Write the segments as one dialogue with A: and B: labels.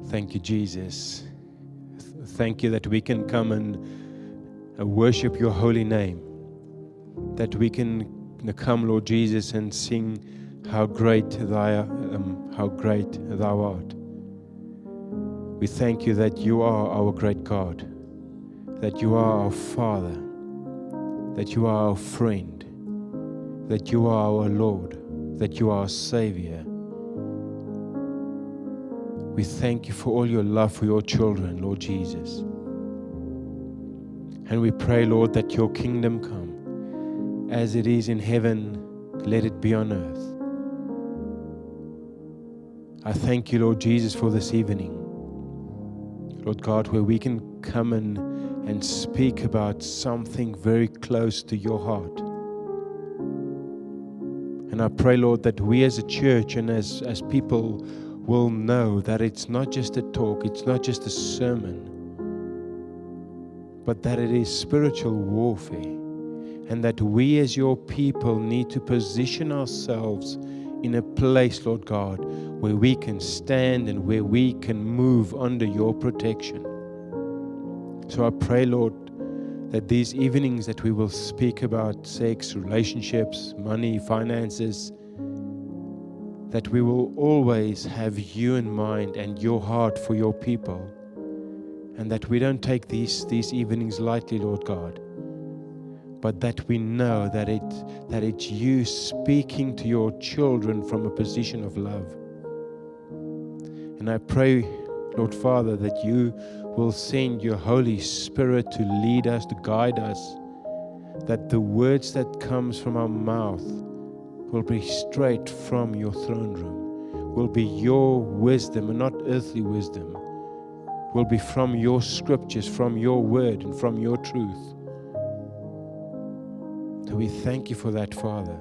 A: Thank you, Jesus. Thank you that we can come and worship your holy name. That we can come, Lord Jesus, and sing how great thou art. We thank you that you are our great God, that you are our Father, that you are our friend, that you are our Lord, that you are our Savior. We thank you for all your love for your children, Lord Jesus. And we pray, Lord, that your kingdom come. As it is in heaven, let it be on earth. I thank you, Lord Jesus, for this evening, Lord God, where we can come and speak about something very close to your heart. And I pray, Lord, that we as a church and as people will know that it's not just a talk, it's not just a sermon, but that it is spiritual warfare, and that we as your people need to position ourselves in a place, Lord God, where we can stand and where we can move under your protection. So I pray, Lord, that these evenings that we will speak about sex, relationships, money, finances, that we will always have you in mind and your heart for your people, and that we don't take these evenings lightly, Lord God, but that we know that it's you speaking to your children from a position of love. And I pray, Lord Father, that you will send your Holy Spirit to lead us, to guide us, that the words that comes from our mouth will be straight from your throne room, will be your wisdom and not earthly wisdom, will be from your scriptures, from your word and from your truth. So we thank you for that, Father.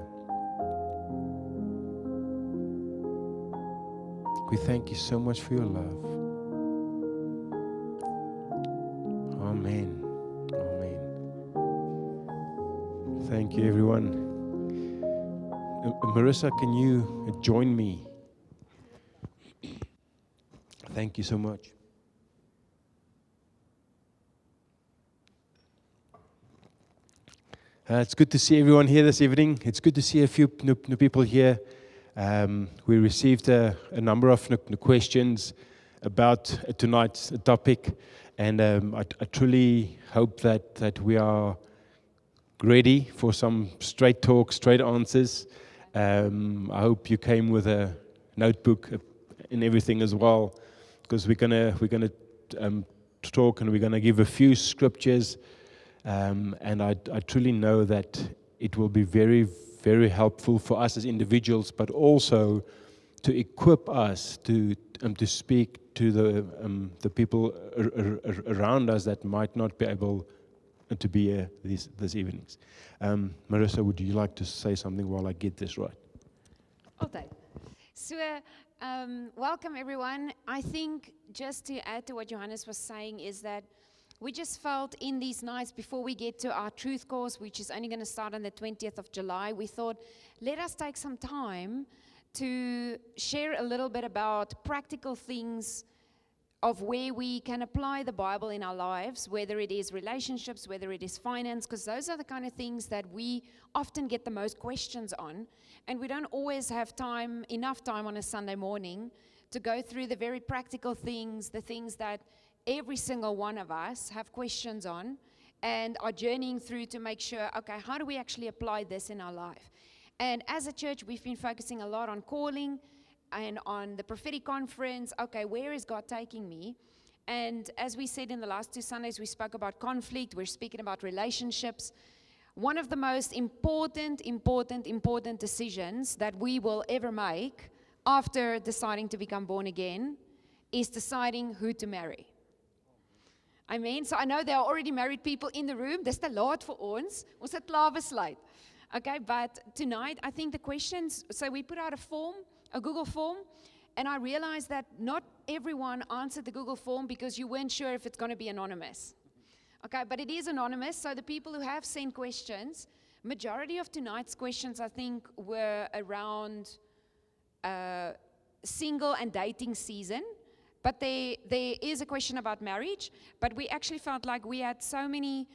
A: We thank you so much for your love. Amen. Amen. Thank you, everyone. Marissa, can you join me? Thank you so much. It's good to see everyone here this evening. It's good to see a few new people here. We received a number of questions about tonight's topic, and I truly hope that we are ready for some straight talk, straight answers. I hope you came with a notebook and everything as well, because we're gonna talk, and we're gonna give a few scriptures, and I truly know that it will be very, very helpful for us as individuals, but also to equip us to speak to the people around us that might not be able to be here this evenings. Marissa, would you like to say something while I get this right?
B: Altyd. So, welcome everyone. I think just to add to what Johannes was saying is that we just felt in these nights before we get to our truth course, which is only going to start on the 20th of July, we thought, let us take some time to share a little bit about practical things of where we can apply the Bible in our lives, whether it is relationships, whether it is finance, because those are the kind of things that we often get the most questions on, and we don't always have enough time on a Sunday morning to go through the very practical things, the things that every single one of us have questions on and are journeying through to make sure, okay, how do we actually apply this in our life? And as a church, we've been focusing a lot on calling and on the prophetic conference. Okay, where is God taking me? And as we said in the last 2 Sundays, we spoke about conflict. We're speaking about relationships. One of the most important decisions that we will ever make after deciding to become born again is deciding who to marry. Amen. So I know there are already married people in the room. Dis te laat vir ons. Ons het klaar besluit. Okay, but tonight I think the questions, so we put out a Google form, and I realized that not everyone answered the Google form because you weren't sure if it's going to be anonymous. Okay, but it is anonymous, so the people who have sent questions, Majority of tonight's questions, I think, were around single and dating season. But there is a question about marriage, but we actually felt like we have so many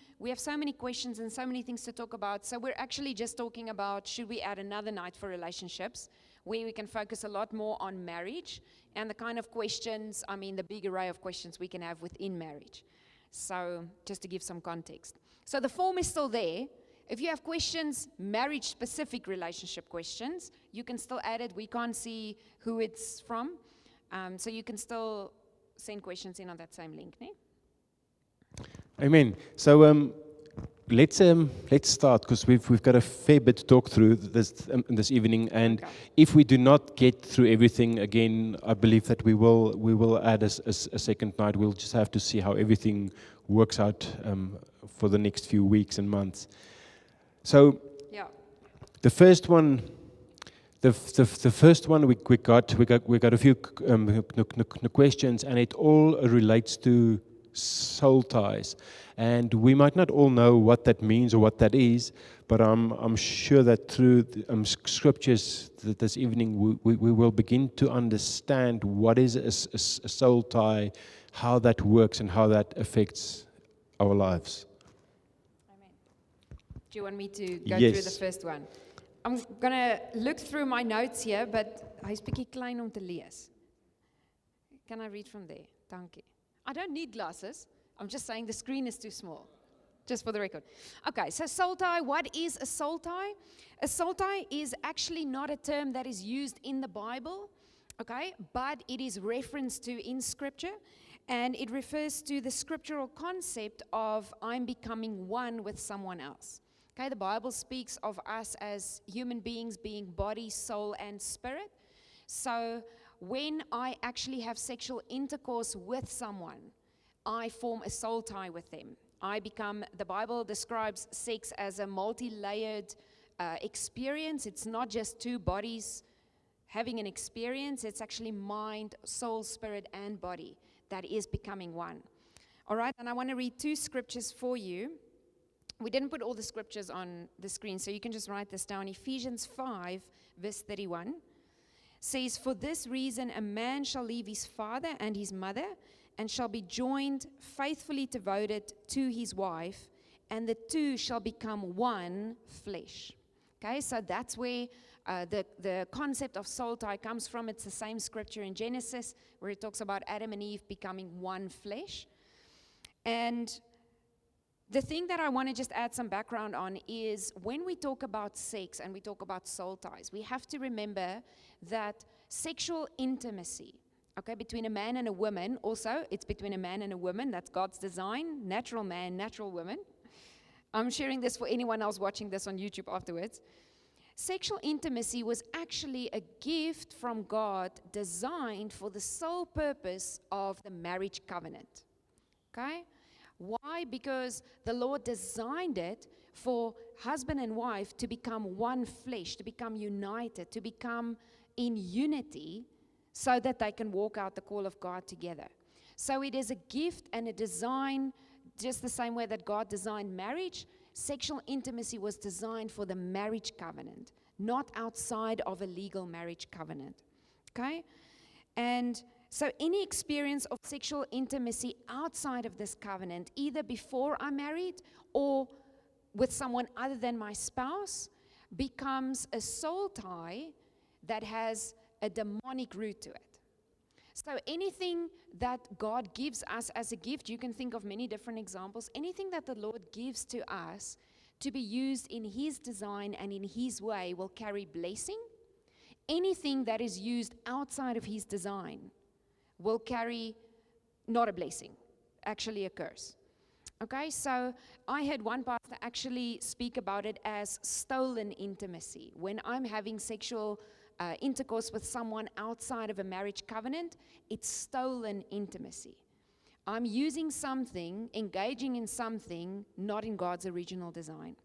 B: questions and so many things to talk about. So we're actually just talking about, should we add another night for relationships, where we can focus a lot more on marriage and the kind of questions, the big array of questions we can have within marriage. So just to give some context. So the form is still there. If you have questions, marriage-specific relationship questions, you can still add it. We can't see who it's from. So you can still send questions in on that same link, ne?
A: Amen. So let's start, because we've got a fair bit to talk through this evening, and
B: Okay.
A: if we do not get through everything again, I believe that we will add a second night. We'll just have to see how everything works out for the next few weeks and months. So
B: Yeah.
A: the first one. The first one we got a few questions, and it all relates to soul ties, and we might not all know what that means or what that is, but I'm sure that through the, scriptures this evening we will begin to understand what is a soul tie, how that works, and how that affects our lives.
B: Amen. Do you want me to go
A: Yes.
B: through the first one? I'm going to look through my notes here, but hy's bietjie klein om te lees. Can I read from there? Dankie. I don't need glasses. I'm just saying the screen is too small, just for the record. Okay, so soul tie. What is a soul tie? A soul tie is actually not a term that is used in the Bible, okay, but it is referenced to in Scripture, and it refers to the scriptural concept of I'm becoming one with someone else. Okay, the Bible speaks of us as human beings being body, soul, and spirit. So when I actually have sexual intercourse with someone, I form a soul tie with them. The Bible describes sex as a multi-layered experience. It's not just two bodies having an experience. It's actually mind, soul, spirit, and body that is becoming one. All right, and I want to read two scriptures for you. We didn't put all the scriptures on the screen, so you can just write this down. Ephesians 5, verse 31 says, "For this reason a man shall leave his father and his mother, and shall be joined faithfully devoted to his wife, and the two shall become one flesh." Okay, so that's where the concept of soul tie comes from. It's the same scripture in Genesis, where it talks about Adam and Eve becoming one flesh. And the thing that I want to just add some background on is when we talk about sex and we talk about soul ties, we have to remember that sexual intimacy, okay, between a man and a woman, also, it's between a man and a woman. That's God's design, natural man, natural woman. I'm sharing this for anyone else watching this on YouTube afterwards. Sexual intimacy was actually a gift from God designed for the sole purpose of the marriage covenant, okay? Why? Because the Lord designed it for husband and wife to become one flesh, to become united, to become in unity so that they can walk out the call of God together. So it is a gift and a design, just the same way that God designed marriage. Sexual intimacy was designed for the marriage covenant, not outside of a legal marriage covenant. Okay? And so any experience of sexual intimacy outside of this covenant, either before I'm married or with someone other than my spouse, becomes a soul tie that has a demonic root to it. So anything that God gives us as a gift, you can think of many different examples, anything that the Lord gives to us to be used in His design and in His way will carry blessing. Anything that is used outside of His design will carry not a blessing, actually a curse. Okay, so I heard one pastor actually speak about it as stolen intimacy. When I'm having sexual intercourse with someone outside of a marriage covenant, it's stolen intimacy. I'm using something, engaging in something, not in God's original design.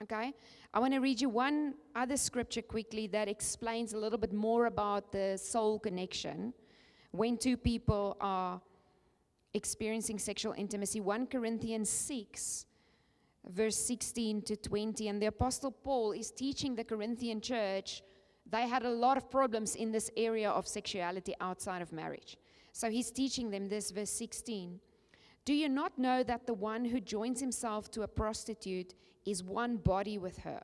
B: Okay, I want to read you one other scripture quickly that explains a little bit more about the soul connection when two people are experiencing sexual intimacy. 1 Corinthians 6, verse 16 to 20. And the Apostle Paul is teaching the Corinthian church. They had a lot of problems in this area of sexuality outside of marriage. So he's teaching them this, verse 16. Do you not know that the one who joins himself to a prostitute is one body with her?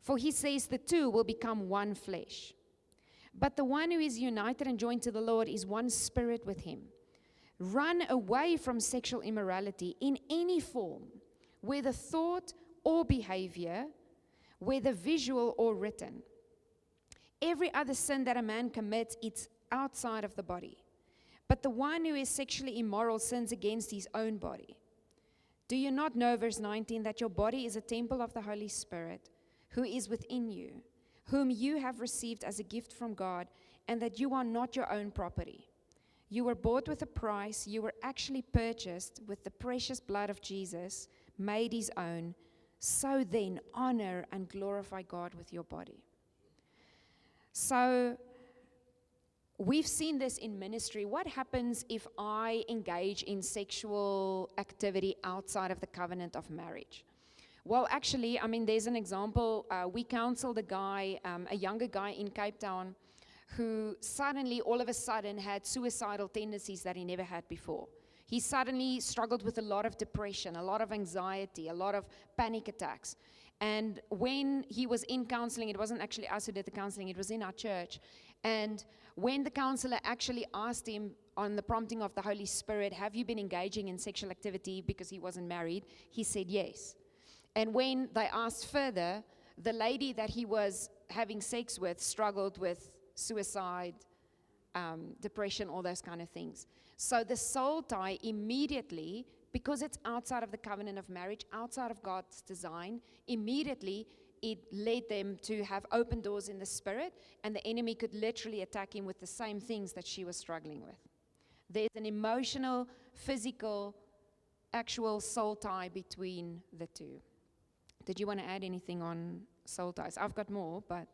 B: For he says the two will become one flesh. But the one who is united and joined to the Lord is one spirit with him. Run away from sexual immorality in any form, whether thought or behavior, whether visual or written. Every other sin that a man commits, it's outside of the body. But the one who is sexually immoral sins against his own body. Do you not know, verse 19, that your body is a temple of the Holy Spirit, who is within you, whom you have received as a gift from God, and that you are not your own property? You were bought with a price. You were actually purchased with the precious blood of Jesus, made his own. So then, honor and glorify God with your body. So, we've seen this in ministry. What happens if I engage in sexual activity outside of the covenant of marriage? Well, actually, there's an example. We counseled a guy, a younger guy in Cape Town, who suddenly, all of a sudden, had suicidal tendencies that he never had before. He suddenly struggled with a lot of depression, a lot of anxiety, a lot of panic attacks. And when he was in counseling, it wasn't actually us who did the counseling, it was in our church. And when the counselor actually asked him on the prompting of the Holy Spirit, have you been engaging in sexual activity because he wasn't married? He said yes. And when they asked further, the lady that he was having sex with struggled with suicide, depression, all those kind of things. So the soul tie immediately, because it's outside of the covenant of marriage, outside of God's design, immediately it led them to have open doors in the spirit, and the enemy could literally attack him with the same things that she was struggling with. There's an emotional, physical, actual soul tie between the two. Did you want to add anything on soul ties? I've got more, but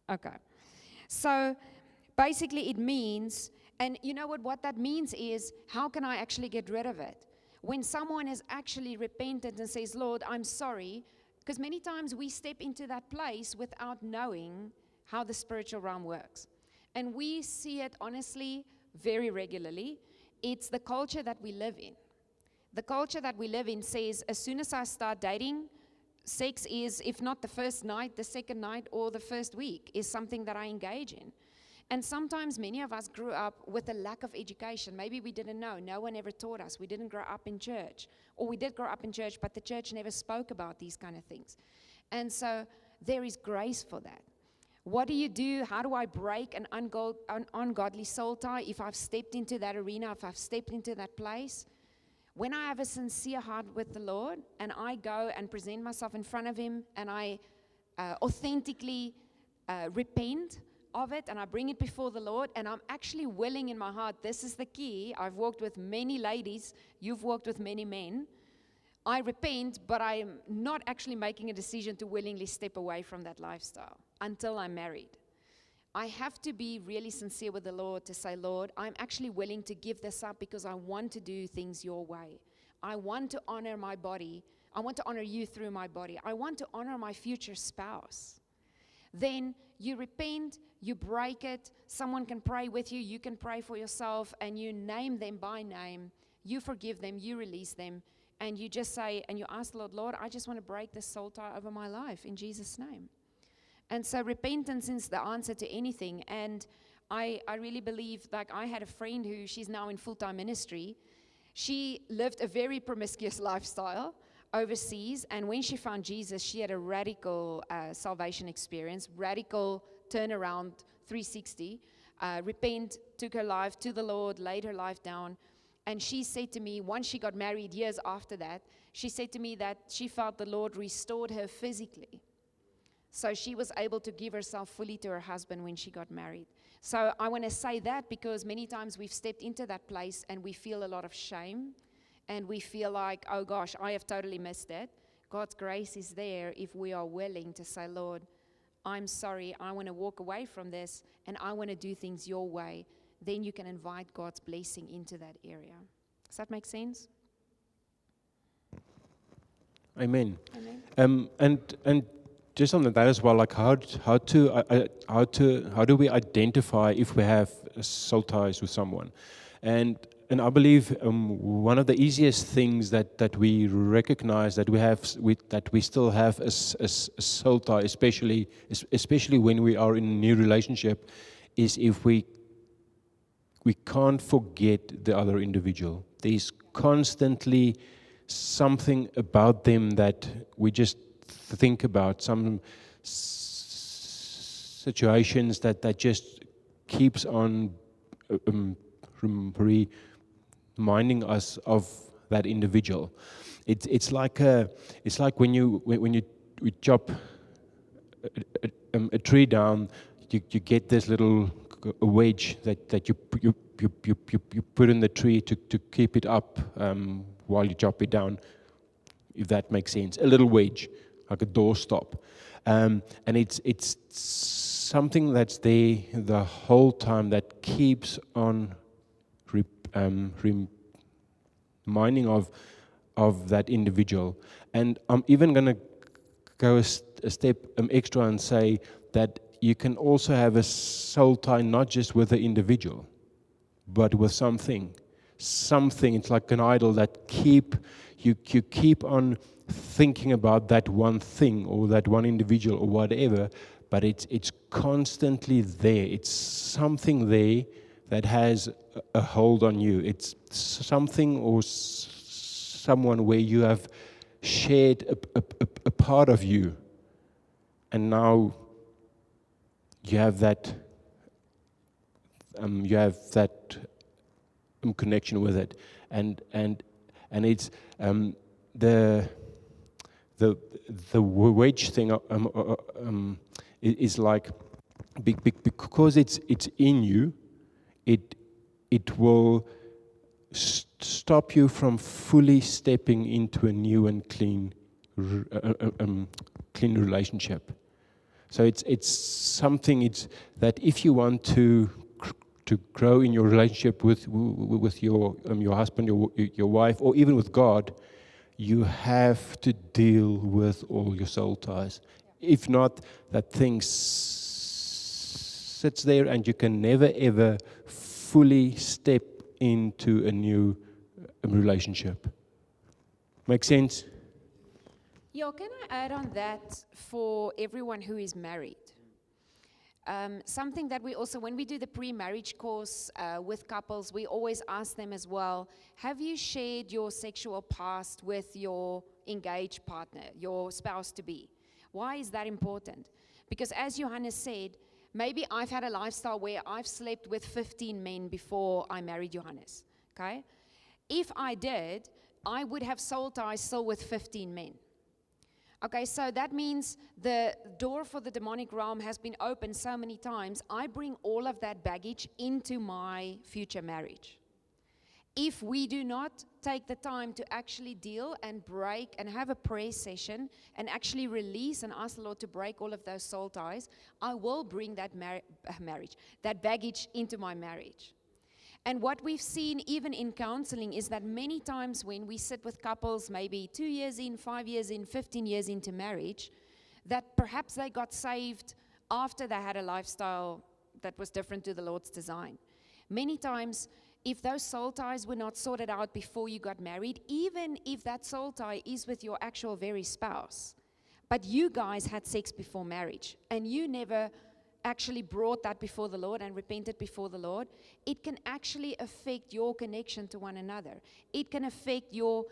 B: okay. So basically it means, and you know what that means is, how can I actually get rid of it? When someone is actually repentant and says, Lord, I'm sorry, because many times we step into that place without knowing how the spiritual realm works. And we see it honestly very regularly. It's the culture that we live in. The culture that we live in says, as soon as I start dating, sex is, if not the first night, the second night, or the first week, is something that I engage in. And sometimes many of us grew up with a lack of education. Maybe we didn't know. No one ever taught us. We didn't grow up in church. Or we did grow up in church, but the church never spoke about these kind of things. And so there is grace for that. What do you do? How do I break an ungodly soul tie if I've stepped into that arena, if I've stepped into that place? When I have a sincere heart with the Lord, and I go and present myself in front of Him, and I authentically repent of it, and I bring it before the Lord, and I'm actually willing in my heart. This is the key. I've walked with many ladies. You've walked with many men. I repent, but I'm not actually making a decision to willingly step away from that lifestyle until I'm married. I have to be really sincere with the Lord to say, Lord, I'm actually willing to give this up because I want to do things your way. I want to honor my body. I want to honor you through my body. I want to honor my future spouse. Then you repent, you break it. Someone can pray with you. You can pray for yourself, and you name them by name. You forgive them. You release them. And you just say, and you ask the Lord, Lord, I just want to break this soul tie over my life in Jesus' name. And so repentance is the answer to anything. And I really believe, like I had a friend who, she's now in full-time ministry. She lived a very promiscuous lifestyle overseas. And when she found Jesus, she had a radical salvation experience, radical turnaround 360. Repent, took her life to the Lord, laid her life down. And she said to me, once she got married years after that, she said to me that she felt the Lord restored her physically. So she was able to give herself fully to her husband when she got married. So I want to say that because many times we've stepped into that place and we feel a lot of shame. And we feel like, oh gosh, I have totally missed it. God's grace is there if we are willing to say, Lord, I'm sorry, I want to walk away from this and I want to do things your way. Then you can invite God's blessing into that area. Does that make sense?
A: Amen.
B: Amen.
A: And just on that as well, like how do we identify if we have soul ties with someone? And I believe one of the easiest things that we recognize that that we still have a soul tie, especially when we are in a new relationship, is if we can't forget the other individual. There's constantly something about them that we just think about, some situations that just keeps on reminding us of that individual. It's like when you chop a tree down, you get this little wedge that you put in the tree to keep it up while you chop it down, if that makes sense. A little wedge, like a doorstop. And it's something that's there the whole time that keeps on reminding of that individual. And I'm even going to go a step extra and say that you can also have a soul tie not just with the individual, but with something. It's like an idol that you keep on thinking about that one thing or that one individual or whatever, but it's constantly there. It's something there that has a hold on you. It's something or someone where you have shared a part of you, and now you have that connection with it, and it's the wedge thing is like because it's in you, it will stop you from fully stepping into a new and clean relationship. So it's something that if you want to grow in your relationship with your husband, your wife, or even with God, you have to deal with all your soul ties. If not, that thing sits there and you can never ever fully step into a new relationship. Make sense?
B: Yeah, can I add on that for everyone who is married? Something that we also, when we do the pre-marriage course with couples, we always ask them as well, have you shared your sexual past with your engaged partner, your spouse-to-be? Why is that important? Because as Johannes said, maybe I've had a lifestyle where I've slept with 15 men before I married Johannes, okay? If I did, I would have soul ties still with 15 men. Okay, so that means the door for the demonic realm has been opened so many times. I bring all of that baggage into my future marriage. If we do not take the time to actually deal and break and have a prayer session and actually release and ask the Lord to break all of those soul ties, I will bring that that baggage into my marriage. And what we've seen even in counseling is that many times when we sit with couples, maybe 2 years in, 5 years in, 15 years into marriage, that perhaps they got saved after they had a lifestyle that was different to the Lord's design. Many times, if those soul ties were not sorted out before you got married, even if that soul tie is with your actual very spouse, but you guys had sex before marriage, and you never actually brought that before the Lord and repented before the Lord, it can actually affect your connection to one another. It can affect your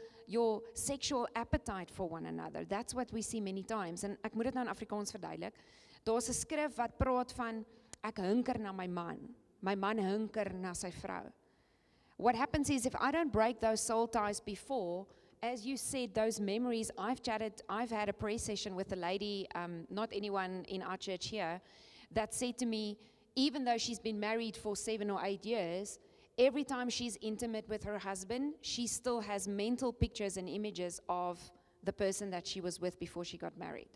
B: sexual appetite for one another. That's what we see many times. En ek moet dit nou in Afrikaans verduidelik. Daar's 'n skrif wat praat van ek hunker na my man hunker na sy vrou. What happens is if I don't break those soul ties before, as you said, those memories, I've had a prayer session with a lady, not anyone in our church here, that said to me, even though she's been married for 7 or 8 years, every time she's intimate with her husband, she still has mental pictures and images of the person that she was with before she got married.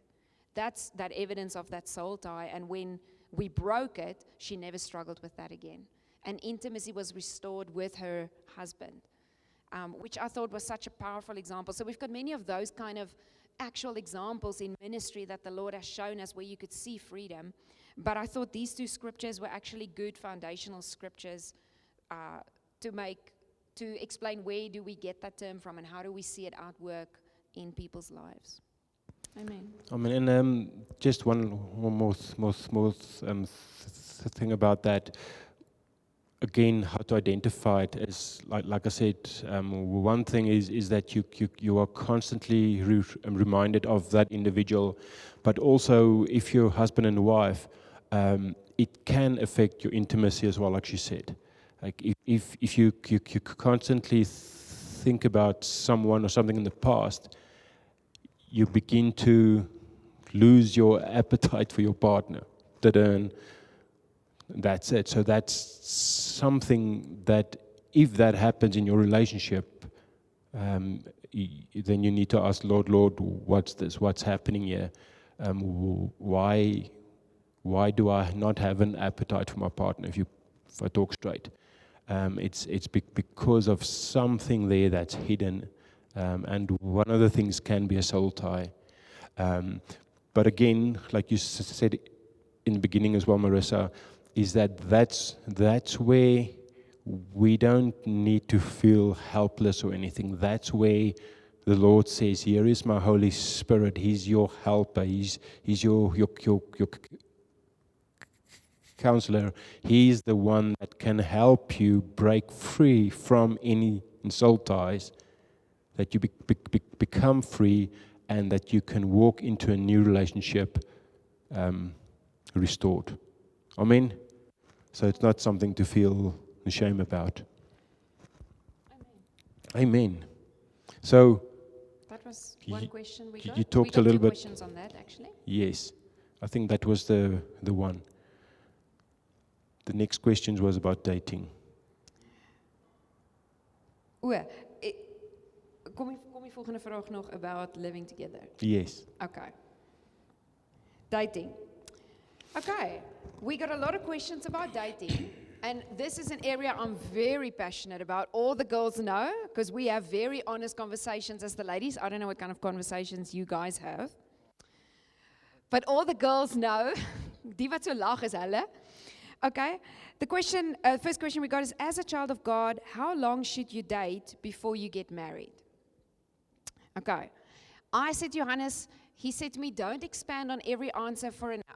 B: That's that evidence of that soul tie. And when we broke it, she never struggled with that again. And intimacy was restored with her husband. which I thought was such a powerful example. So we've got many of those kind of actual examples in ministry that the Lord has shown us where you could see freedom. But I thought these two scriptures were actually good foundational scriptures to explain where do we get that term from and how do we see it at work in people's lives. Amen.
A: And just one more thing about that. Again, how to identify it is like I said. One thing is that you are constantly reminded of that individual, but also if you're husband and wife, it can affect your intimacy as well, like she said. Like if you constantly think about someone or something in the past, you begin to lose your appetite for your partner. That's it. So that's something that if that happens in your relationship, then you need to ask Lord, what's this? What's happening here? Why do I not have an appetite for my partner? If I talk straight, it's because of something there that's hidden, and one of the things can be a soul tie. But again, like you said in the beginning as well, Marissa, is that's where we don't need to feel helpless or anything. That's where the Lord says, "Here is my Holy Spirit. He's your helper. He's your counselor. He's the one that can help you break free from any soul ties, that you become free, and that you can walk into a new relationship restored." Amen. So it's not something to feel ashamed about. Amen. So
B: that was one question we got.
A: You talked a little bit.
B: Questions on that, actually.
A: Yes, I think that was the one. The next question was about dating.
B: Kom die volgende vraag nog about living together.
A: Yes.
B: Okay. Dating. Okay, we got a lot of questions about dating, and this is an area I'm very passionate about. All the girls know, because we have very honest conversations as the ladies. I don't know what kind of conversations you guys have, but all the girls know. Die wat so lag is hulle. Okay, the first question we got is, as a child of God, how long should you date before you get married? Okay, I said, Johannes, he said to me, don't expand on every answer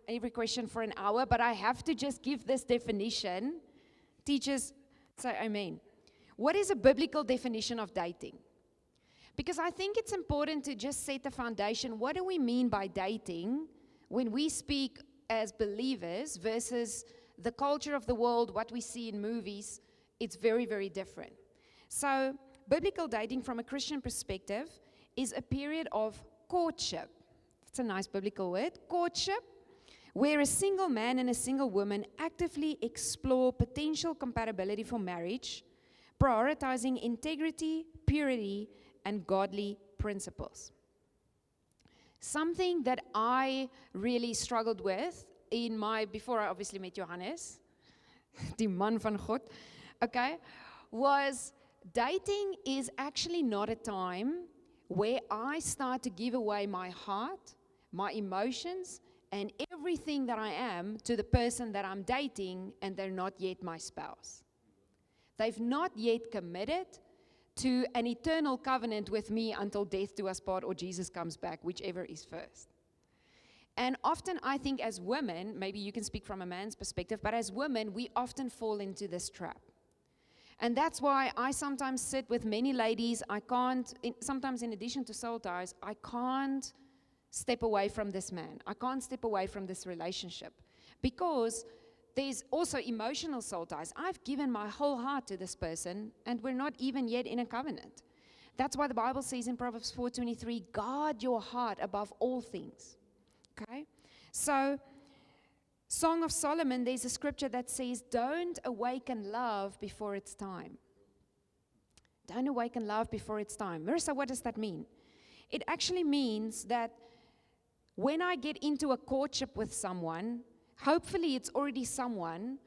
B: every question for an hour, but I have to just give this definition. Teachers, say amen. What is a biblical definition of dating? Because I think it's important to just set the foundation. What do we mean by dating when we speak as believers versus the culture of the world, what we see in movies? It's very, very different. So, biblical dating from a Christian perspective is a period of courtship. It's a nice biblical word, courtship, where a single man and a single woman actively explore potential compatibility for marriage, prioritizing integrity, purity, and godly principles. Something that I really struggled with before I obviously met Johannes, die man van God, okay, was dating is actually not a time where I start to give away my heart, my emotions, and everything that I am to the person that I'm dating, and they're not yet my spouse. They've not yet committed to an eternal covenant with me until death do us part or Jesus comes back, whichever is first. And often I think as women, maybe you can speak from a man's perspective, but as women, we often fall into this trap. And that's why I sometimes sit with many ladies. Sometimes in addition to soul ties, I can't step away from this man. I can't step away from this relationship. Because there's also emotional soul ties. I've given my whole heart to this person, and we're not even yet in a covenant. That's why the Bible says in Proverbs 4:23, guard your heart above all things. Okay? So, Song of Solomon, there's a scripture that says, don't awaken love before it's time. Don't awaken love before it's time. Marissa, what does that mean? It actually means that when I get into a courtship with someone, hopefully it's already someone,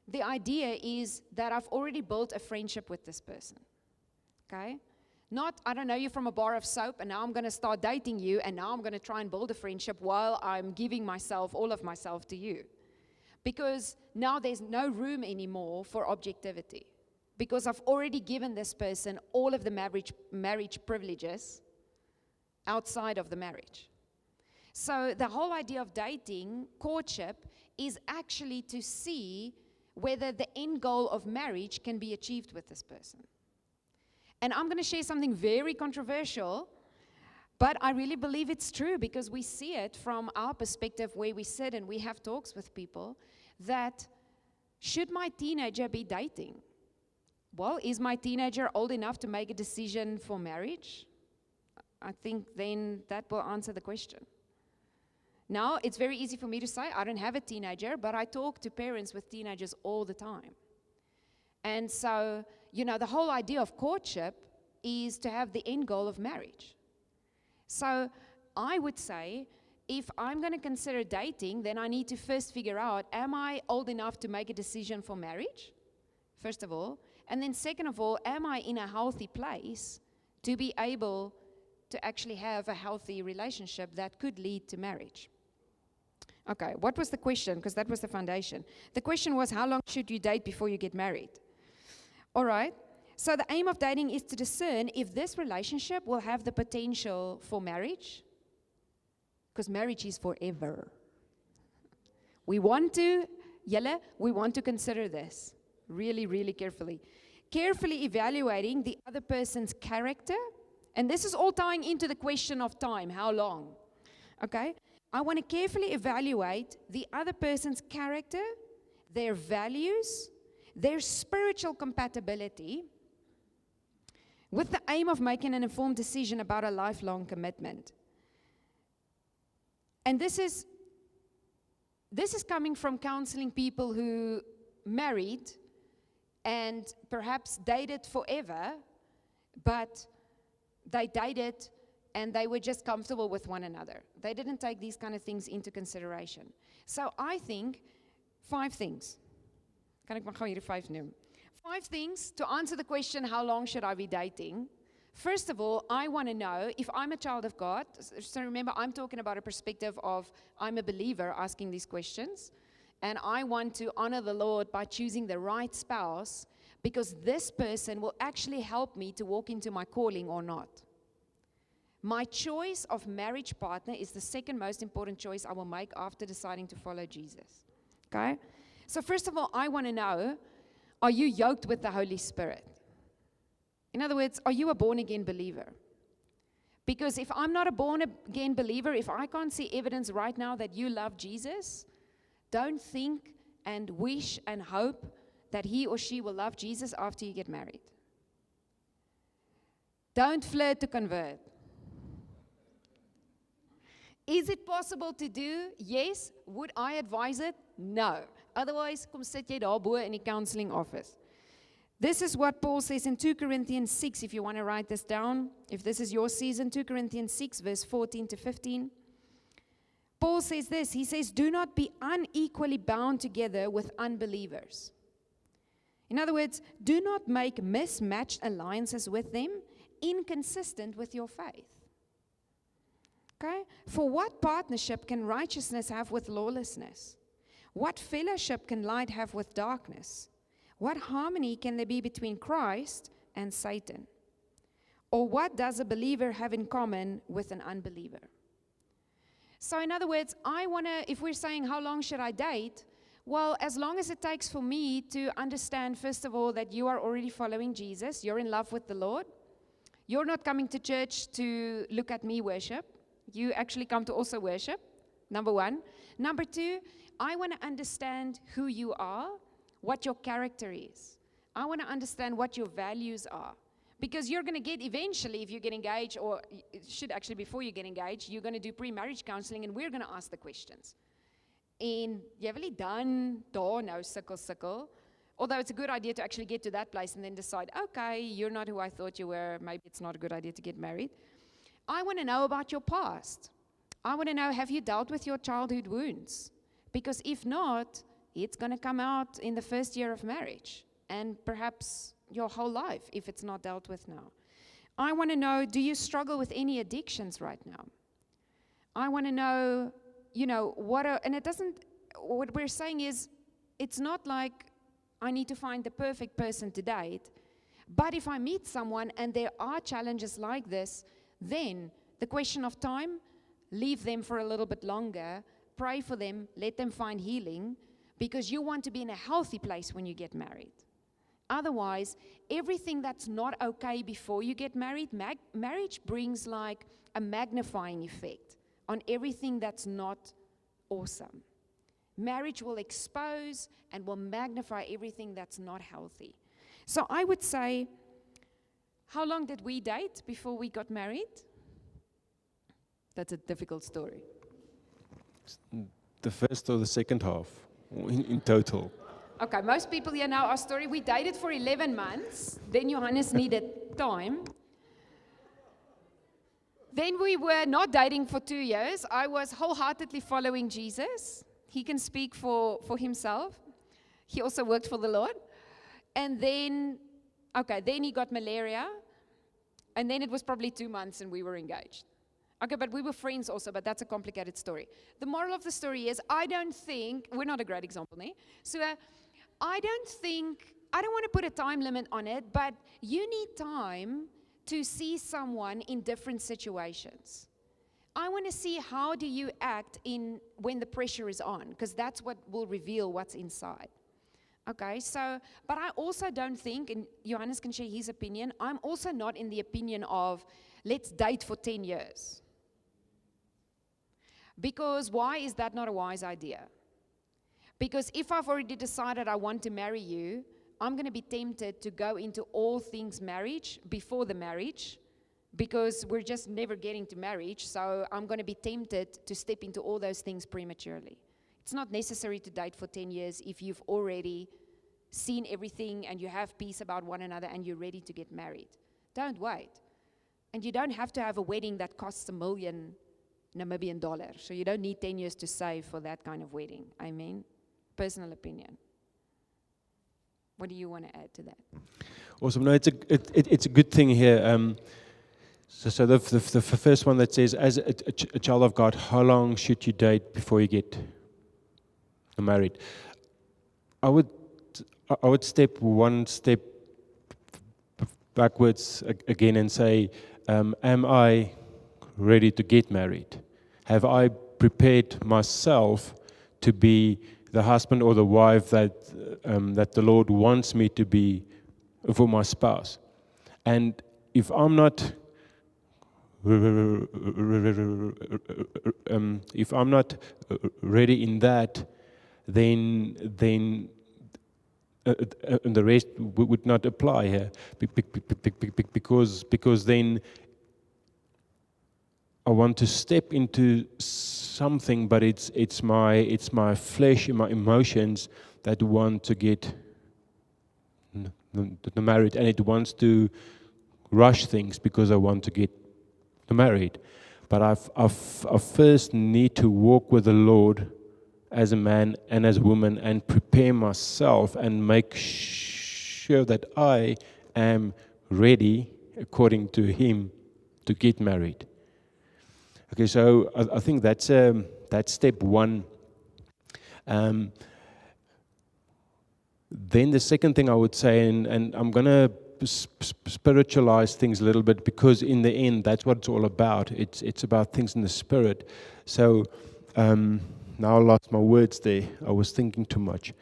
B: the idea is that I've already built a friendship with this person. Okay? Not, I don't know you from a bar of soap, and now I'm going to start dating you, and now I'm going to try and build a friendship while I'm giving myself, all of myself to you. Because now there's no room anymore for objectivity. Because I've already given this person all of the marriage privileges outside of the marriage. So the whole idea of dating, courtship, is actually to see whether the end goal of marriage can be achieved with this person. And I'm going to share something very controversial, but I really believe it's true because we see it from our perspective where we sit and we have talks with people that should my teenager be dating? Well, is my teenager old enough to make a decision for marriage? I think then that will answer the question. Now, it's very easy for me to say, I don't have a teenager, but I talk to parents with teenagers all the time. And so, the whole idea of courtship is to have the end goal of marriage. So I would say, if I'm going to consider dating, then I need to first figure out, am I old enough to make a decision for marriage? First of all. And then second of all, am I in a healthy place to be able to actually have a healthy relationship that could lead to marriage? Okay, what was the question? Because that was the foundation. The question was, how long should you date before you get married? All right. So the aim of dating is to discern if this relationship will have the potential for marriage. Because marriage is forever. We want to consider this really, really carefully. Carefully evaluating the other person's character. And this is all tying into the question of time, how long? Okay? I want to carefully evaluate the other person's character, their values, their spiritual compatibility, with the aim of making an informed decision about a lifelong commitment. And this is coming from counseling people who married and perhaps dated forever, but they dated and they were just comfortable with one another. They didn't take these kind of things into consideration. So I think 5 things. Kan ek maar gou hierdie 5 noem? 5 things to answer the question, how long should I be dating? First of all, I want to know if I'm a child of God. So remember, I'm talking about a perspective of I'm a believer asking these questions. And I want to honor the Lord by choosing the right spouse because this person will actually help me to walk into my calling or not. My choice of marriage partner is the second most important choice I will make after deciding to follow Jesus. Okay? So first of all, I want to know, are you yoked with the Holy Spirit? In other words, are you a born-again believer? Because if I'm not a born-again believer, if I can't see evidence right now that you love Jesus, don't think and wish and hope that he or she will love Jesus after you get married. Don't flirt to convert. Is it possible to do? Yes. Would I advise it? No. Otherwise, kom sit jy daar bo in die counseling office. This is what Paul says in 2 Corinthians 6, if you want to write this down. If this is your season, 2 Corinthians 6, verse 14 to 15. Paul says this, he says, do not be unequally bound together with unbelievers. In other words, do not make mismatched alliances with them, inconsistent with your faith. Okay? For what partnership can righteousness have with lawlessness? What fellowship can light have with darkness? What harmony can there be between Christ and Satan? Or what does a believer have in common with an unbeliever? So in other words, if we're saying how long should I date? Well, as long as it takes for me to understand, first of all, that you are already following Jesus, you're in love with the Lord. You're not coming to church to look at me worship. You actually come to also worship, number 1. Number 2, I want to understand who you are, what your character is. I want to understand what your values are. Because you're going to get eventually, if you get engaged, or it should actually before you get engaged, you're going to do pre-marriage counseling and we're going to ask the questions. En jy wil nie dan daar nou sukkel. Although it's a good idea to actually get to that place and then decide, okay, you're not who I thought you were, maybe it's not a good idea to get married. I want to know about your past. I want to know, have you dealt with your childhood wounds? Because if not, it's going to come out in the first year of marriage and perhaps your whole life if it's not dealt with now. I want to know, do you struggle with any addictions right now? I want to know, what we're saying is, it's not like I need to find the perfect person to date. But if I meet someone and there are challenges like this, then the question of time, leave them for a little bit longer, pray for them, let them find healing, because you want to be in a healthy place when you get married. Otherwise, everything that's not okay before you get married, marriage brings like a magnifying effect on everything that's not awesome. Marriage will expose and will magnify everything that's not healthy. So I would say, how long did we date before we got married? That's a difficult story.
A: The first or the second half in total?
B: Okay, most people here know our story. We dated for 11 months. Then Johannes needed time. Then we were not dating for 2 years. I was wholeheartedly following Jesus. He can speak for himself. He also worked for the Lord. And then he got malaria. And then it was probably 2 months and we were engaged. Okay, but we were friends also, but that's a complicated story. The moral of the story is, we're not a great example, ne? So I don't want to put a time limit on it, but you need time to see someone in different situations. I want to see how do you act when the pressure is on, because that's what will reveal what's inside. Okay, so, but I also don't think, and Johannes can share his opinion, I'm also not in the opinion of, let's date for 10 years. Because why is that not a wise idea? Because if I've already decided I want to marry you, I'm going to be tempted to go into all things marriage before the marriage, because we're just never getting to marriage, so I'm going to be tempted to step into all those things prematurely. It's not necessary to date for 10 years if you've already seen everything and you have peace about one another and you're ready to get married. Don't wait. And you don't have to have a wedding that costs $1 million Namibian dollars. So you don't need 10 years to save for that kind of wedding. I mean, personal opinion. What do you want to add to that?
A: Awesome. No, it's a good thing here. So the first one that says, as a child of God, how long should you date before you get married? I would step one step backwards again and say, am I ready to get married? Have I prepared myself to be the husband or the wife that the Lord wants me to be for my spouse? And if I'm not ready in that, then the rest would not apply here, because then I want to step into something, but it's my flesh and my emotions that want to get married, and it wants to rush things because I want to get married. But I first need to walk with the Lord as a man and as a woman and prepare myself and make sure that I am ready according to Him to get married. Okay, so I think that's step one. Then the second thing I would say, and I'm going to spiritualize things a little bit, because in the end, that's what it's all about. It's about things in the spirit. So now I lost my words there. I was thinking too much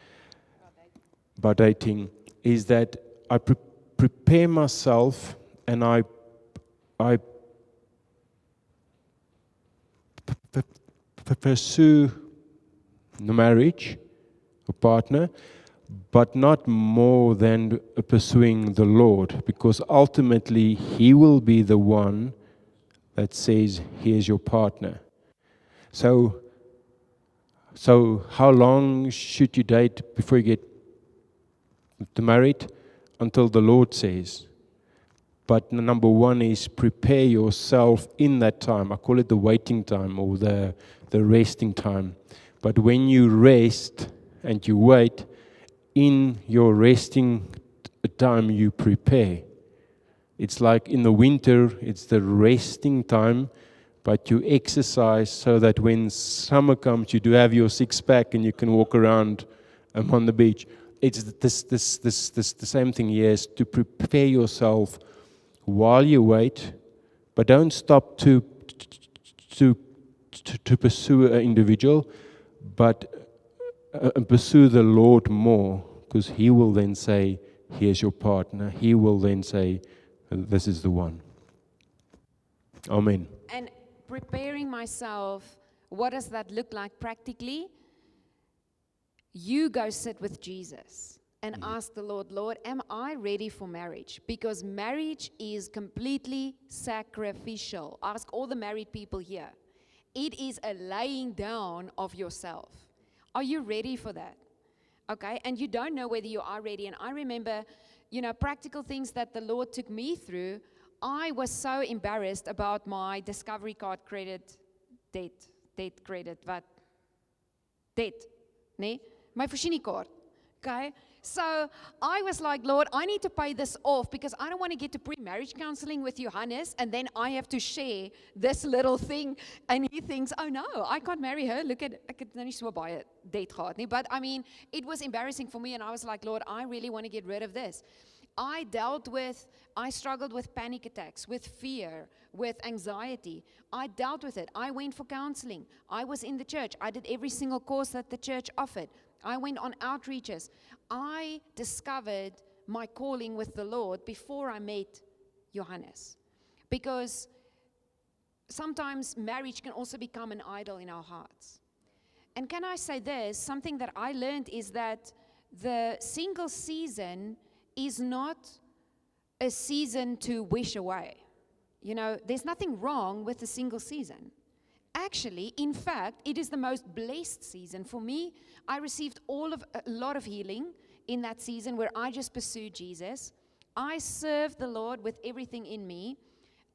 A: about dating. Is that I prepare myself and I pursue the marriage, a partner, but not more than pursuing the Lord, because ultimately He will be the one that says, here's your partner. So how long should you date before you get married? Until the Lord says. But number one is prepare yourself in that time. I call it the waiting time or the resting time. But when you rest and you wait, in your resting time you prepare. It's like in the winter, it's the resting time, but you exercise so that when summer comes, you do have your six-pack and you can walk around on the beach. It's the same thing here, is to prepare yourself while you wait, but don't stop to pursue an individual, but pursue the Lord more, because He will then say, here's your partner. He will then say, this is the one. Amen.
B: And preparing myself, what does that look like practically? You go sit with Jesus and ask the Lord, Lord, am I ready for marriage? Because marriage is completely sacrificial. Ask all the married people here. It is a laying down of yourself. Are you ready for that? Okay, and you don't know whether you are ready. And I remember, practical things that the Lord took me through. I was so embarrassed about my Discovery card credit debt credit, wat? Debt, nee? My voorsieningkaart. Okay, so I was like, Lord, I need to pay this off because I don't want to get to pre-marriage counseling with Johannes and then I have to share this little thing and he thinks, oh no, I can't marry her. Look at, ek het nou nie so baie debt gehad nie. But I mean, it was embarrassing for me and I was like, Lord, I really want to get rid of this. I struggled with panic attacks, with fear, with anxiety. I dealt with it. I went for counseling. I was in the church. I did every single course that the church offered. I went on outreaches. I discovered my calling with the Lord before I met Johannes. Because sometimes marriage can also become an idol in our hearts. And can I say this? Something that I learned is that the single season is not a season to wish away. There's nothing wrong with the single season. Actually, in fact, it is the most blessed season. For me, I received a lot of healing in that season where I just pursued Jesus. I served the Lord with everything in me.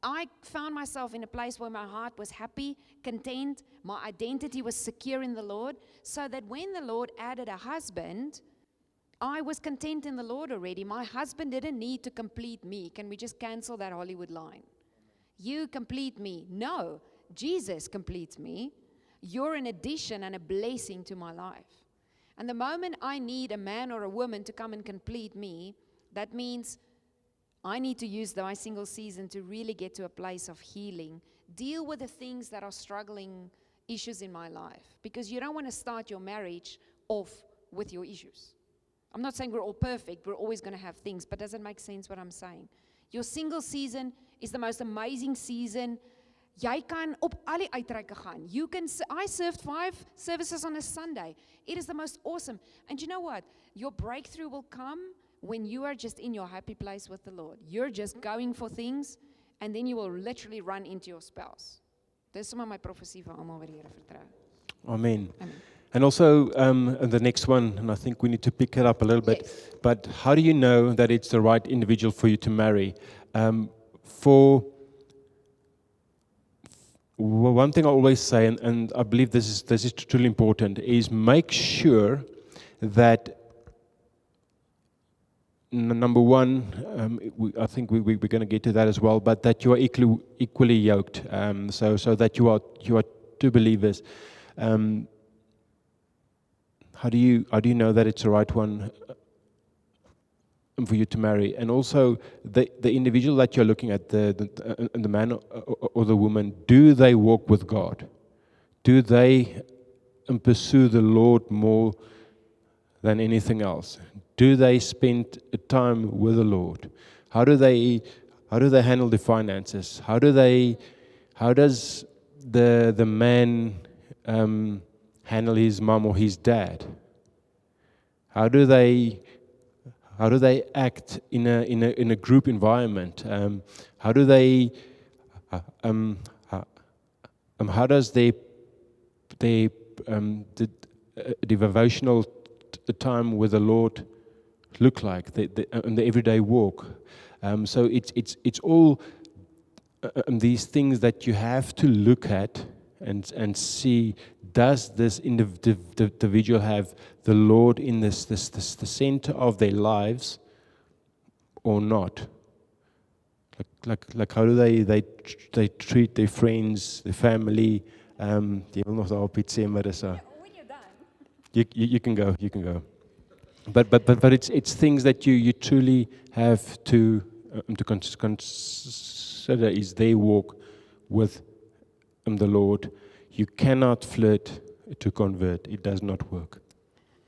B: I found myself in a place where my heart was happy, content, my identity was secure in the Lord, so that when the Lord added a husband, I was content in the Lord already. My husband didn't need to complete me. Can we just cancel that Hollywood line? You complete me. No, Jesus completes me. You're an addition and a blessing to my life. And the moment I need a man or a woman to come and complete me, that means I need to use my single season to really get to a place of healing. Deal with the things that are struggling issues in my life. Because you don't want to start your marriage off with your issues. I'm not saying we're all perfect. We're always going to have things. But does it make sense what I'm saying? Your single season is the most amazing season. Jy kan op al die uitreike gaan. I served 5 services on a Sunday. It is the most awesome. And you know what? Your breakthrough will come when you are just in your happy place with the Lord. You're just going for things, and then you will literally run into your spouse. Dis sommer my prophecy vir almal wat die Here vertrou.
A: Amen.
B: Amen.
A: And also, the next one, and I think we need to pick it up a little bit,
B: Yes.
A: but how do you know that it's the right individual for you to marry? One thing I always say, and I believe this is truly important, is make sure that number one, I think we're going to get to that as well, but that you are equally yoked, so that you are two believers. How do you know that it's the right one for you to marry? And also, the individual that you're looking at, the man or the woman, do they walk with God? Do they pursue the Lord more than anything else? Do they spend time with the Lord? How do they handle the finances? How does the man handle his mom or his dad? How do they act in a group environment? How does the devotional time with the Lord look like, the everyday walk? So it's all these things that you have to look at and see, does this individual have the Lord in the center of their lives or not? Like how do they treat their friends, their family? Jy wil nog daarop iets sê, Marissa.
B: When you're done.
A: You can go. But it's things that you truly have to consider is their walk with the Lord. You cannot flirt to convert. It does not work.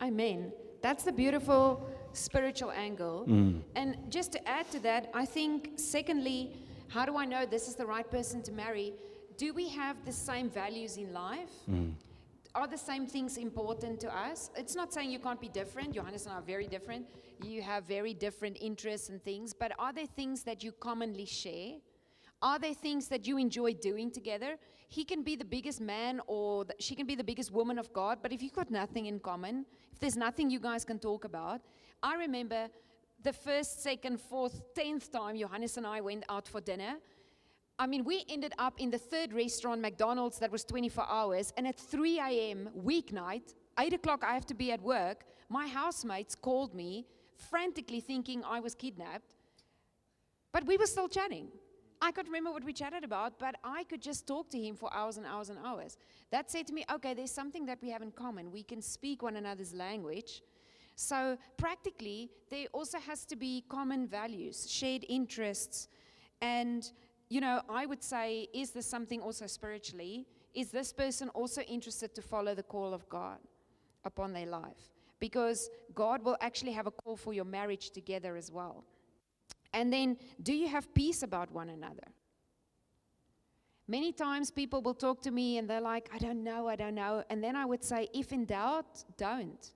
B: Amen. That's the beautiful spiritual angle. And just to add to that, I think, secondly, how do I know this is the right person to marry? Do we have the same values in life? Are the same things important to us? It's not saying you can't be different. Johannes and I are very different. You have very different interests and things. But are there things that you commonly share? Are there things that you enjoy doing together? He can be the biggest man or she can be the biggest woman of God, but if you've got nothing in common, if there's nothing you guys can talk about. I remember the first, second, fourth, 10th time Johannes and I went out for dinner. I mean, we ended up in the third restaurant, McDonald's, that was 24 hours, and at 3 a.m. weeknight, 8 o'clock I have to be at work, my housemates called me, frantically thinking I was kidnapped, but we were still chatting. I can't remember what we chatted about, but I could just talk to him for hours and hours and hours. That said to me, okay, there's something that we have in common. We can speak one another's language. So practically, there also has to be common values, shared interests. And, you know, I would say, is this something also spiritually? Is this person also interested to follow the call of God upon their life? Because God will actually have a call for your marriage together as well. And then, do you have peace about one another? Many times people will talk to me and they're like, I don't know. And then I would say, if in doubt, don't.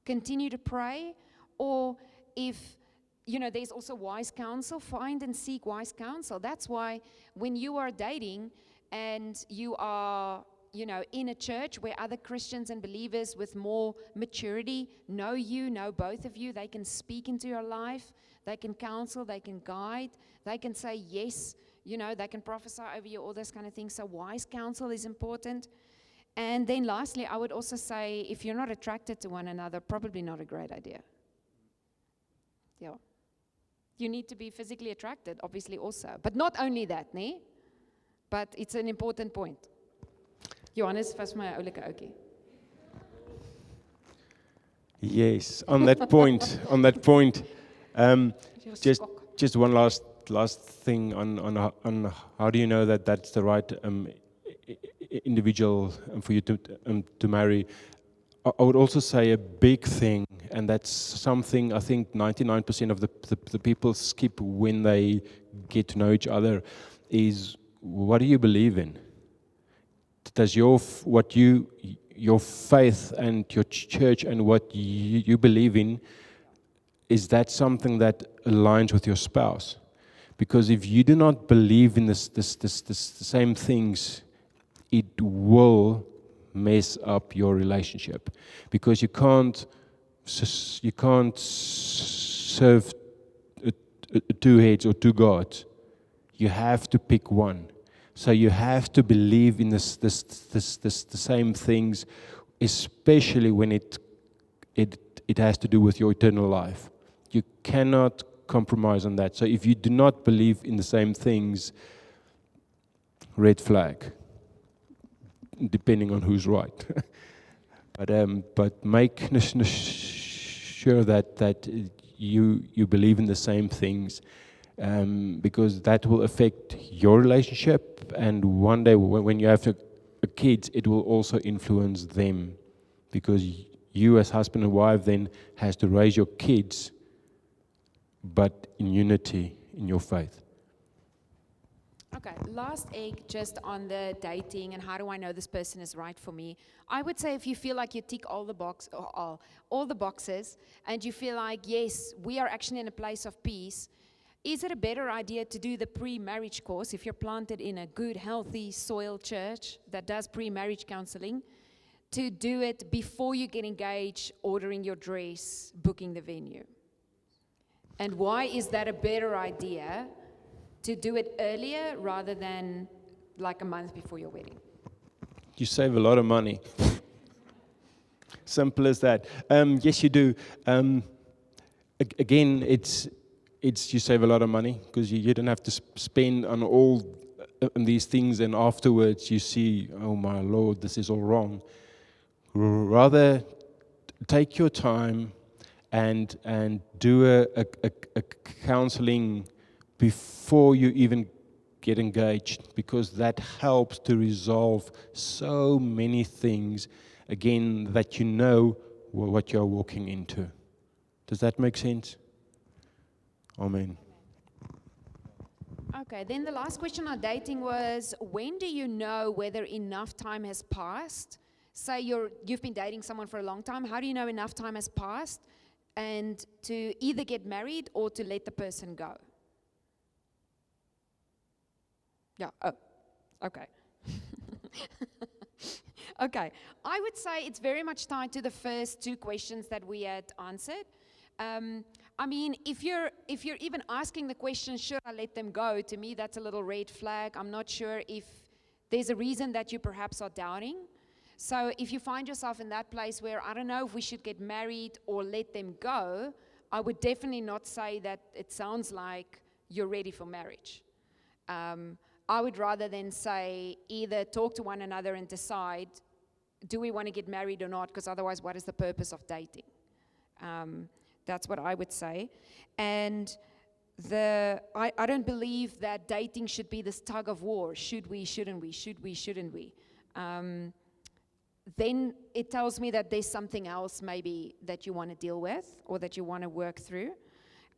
B: Continue to pray. Or if, you know, there's also wise counsel, find and seek wise counsel. That's why when you are dating and you are, you know, in a church where other Christians and believers with more maturity know both of you, they can speak into your life. They can counsel, they can guide, they can say yes, you know, they can prophesy over you, all those kind of things. So wise counsel is important. And then lastly, I would also say, if you're not attracted to one another, probably not a great idea. Yeah. You need to be physically attracted, obviously also. But not only that, nee? But it's an important point. Johannes, vas my oulike ouetjie.
A: Yes, on that point, just one last thing on how do you know that that's the right individual for you to marry. I would also say a big thing, and that's something I think 99% of the people skip when they get to know each other, is what do you believe in? Does your faith and your church and what you believe in, is that something that aligns with your spouse? Because if you do not believe in the same things, it will mess up your relationship. Because you can't serve two heads or two gods. You have to pick one. So you have to believe in the same things, especially when it has to do with your eternal life. You cannot compromise on that. So if you do not believe in the same things, red flag, depending on who's right. But make sure that you believe in the same things, because that will affect your relationship, and one day when you have kids, it will also influence them, because you as husband and wife then has to raise your kids, but in unity in your faith.
B: Okay, last egg just on the dating and how do I know this person is right for me. I would say if you feel like you tick all the boxes and you feel like, yes, we are actually in a place of peace, is it a better idea to do the pre-marriage course if you're planted in a good, healthy soil church that does pre-marriage counseling, to do it before you get engaged, ordering your dress, booking the venue? And why is that a better idea to do it earlier rather than like a month before your wedding?
A: You save a lot of money. Simple as that. Yes, you do. Again, it's it's you save a lot of money because you don't have to spend on all these things, and afterwards you see, oh my Lord, this is all wrong. Rather, take your time and do a counseling before you even get engaged, because that helps to resolve so many things, again, that you know what you're walking into. Does that make sense? Amen.
B: Okay, then the last question on dating was, when do you know whether enough time has passed? Say you've been dating someone for a long time. How do you know enough time has passed and to either get married or to let the person go? Yeah, oh, okay. Okay, I would say it's very much tied to the first two questions that we had answered. I mean, if you're even asking the question, should I let them go? To me, that's a little red flag. I'm not sure if there's a reason that you perhaps are doubting. So if you find yourself in that place where, I don't know if we should get married or let them go, I would definitely not say that it sounds like you're ready for marriage. I would rather then say either talk to one another and decide, do we want to get married or not? Because otherwise, what is the purpose of dating? That's what I would say. And I don't believe that dating should be this tug of war. Should we, shouldn't we? Should we, shouldn't we? Then it tells me that there's something else maybe that you want to deal with or that you want to work through.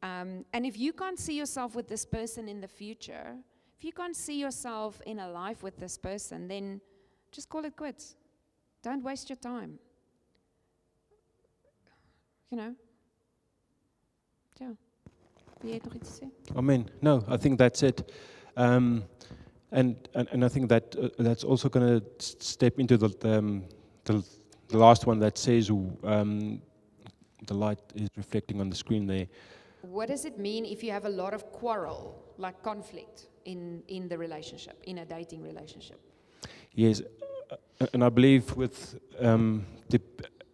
B: And if you can't see yourself with this person in the future, if you can't see yourself in a life with this person, then just call it quits. Don't waste your time. You know. Ja. Wil jy nog iets sê?
A: Amen. No, I think that's it. And I think that that's also going to step into the last one that says the light is reflecting on the screen there.
B: What does it mean if you have a lot of quarrel, like conflict in the relationship, in a dating relationship?
A: Yes, and I believe with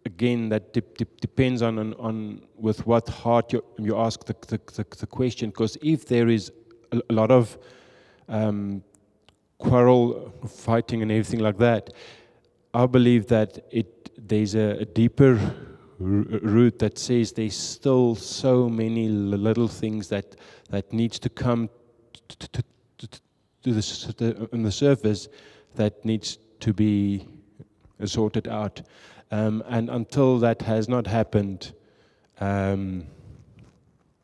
A: again that depends on with what heart you ask the question. Because if there is a lot of quarrel, fighting, and everything like that, I believe that there's a deeper root that says there's still so many little things that needs to come on the surface that needs to be sorted out. And until that has not happened,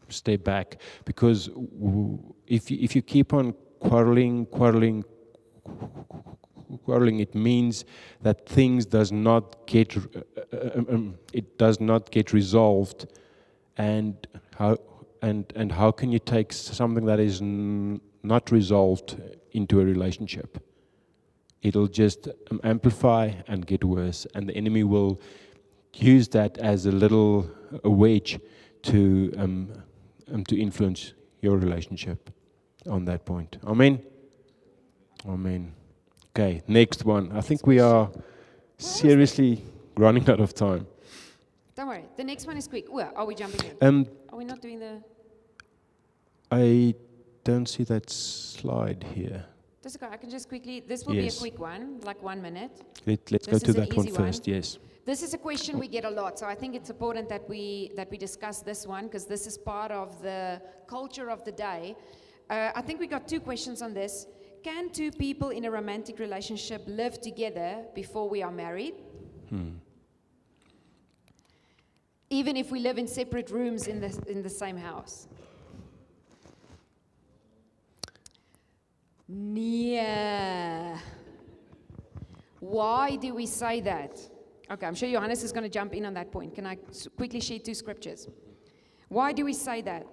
A: stay back. Because if you keep on quarreling, it means that things does not get resolved. And how can you take something that is not resolved into a relationship? It'll just amplify and get worse, and the enemy will use that as a wedge to influence your relationship on that point. Amen. Amen. Okay, next one. I think we are seriously running out of time.
B: Don't worry. The next one is quick. Are we jumping in? Are we not doing the...
A: I don't see that slide here.
B: That's okay. I can just quickly... This will be a quick one, like 1 minute.
A: Let's go to that one first, yes.
B: This is a question we get a lot, so I think it's important that we discuss this one, because this is part of the culture of the day. I think we got 2 questions on this. Can 2 people in a romantic relationship live together before we are married? Even if we live in separate rooms in the same house? Yeah. Why do we say that? Okay, I'm sure Johannes is going to jump in on that point. Can I quickly share 2 scriptures? Why do we say that?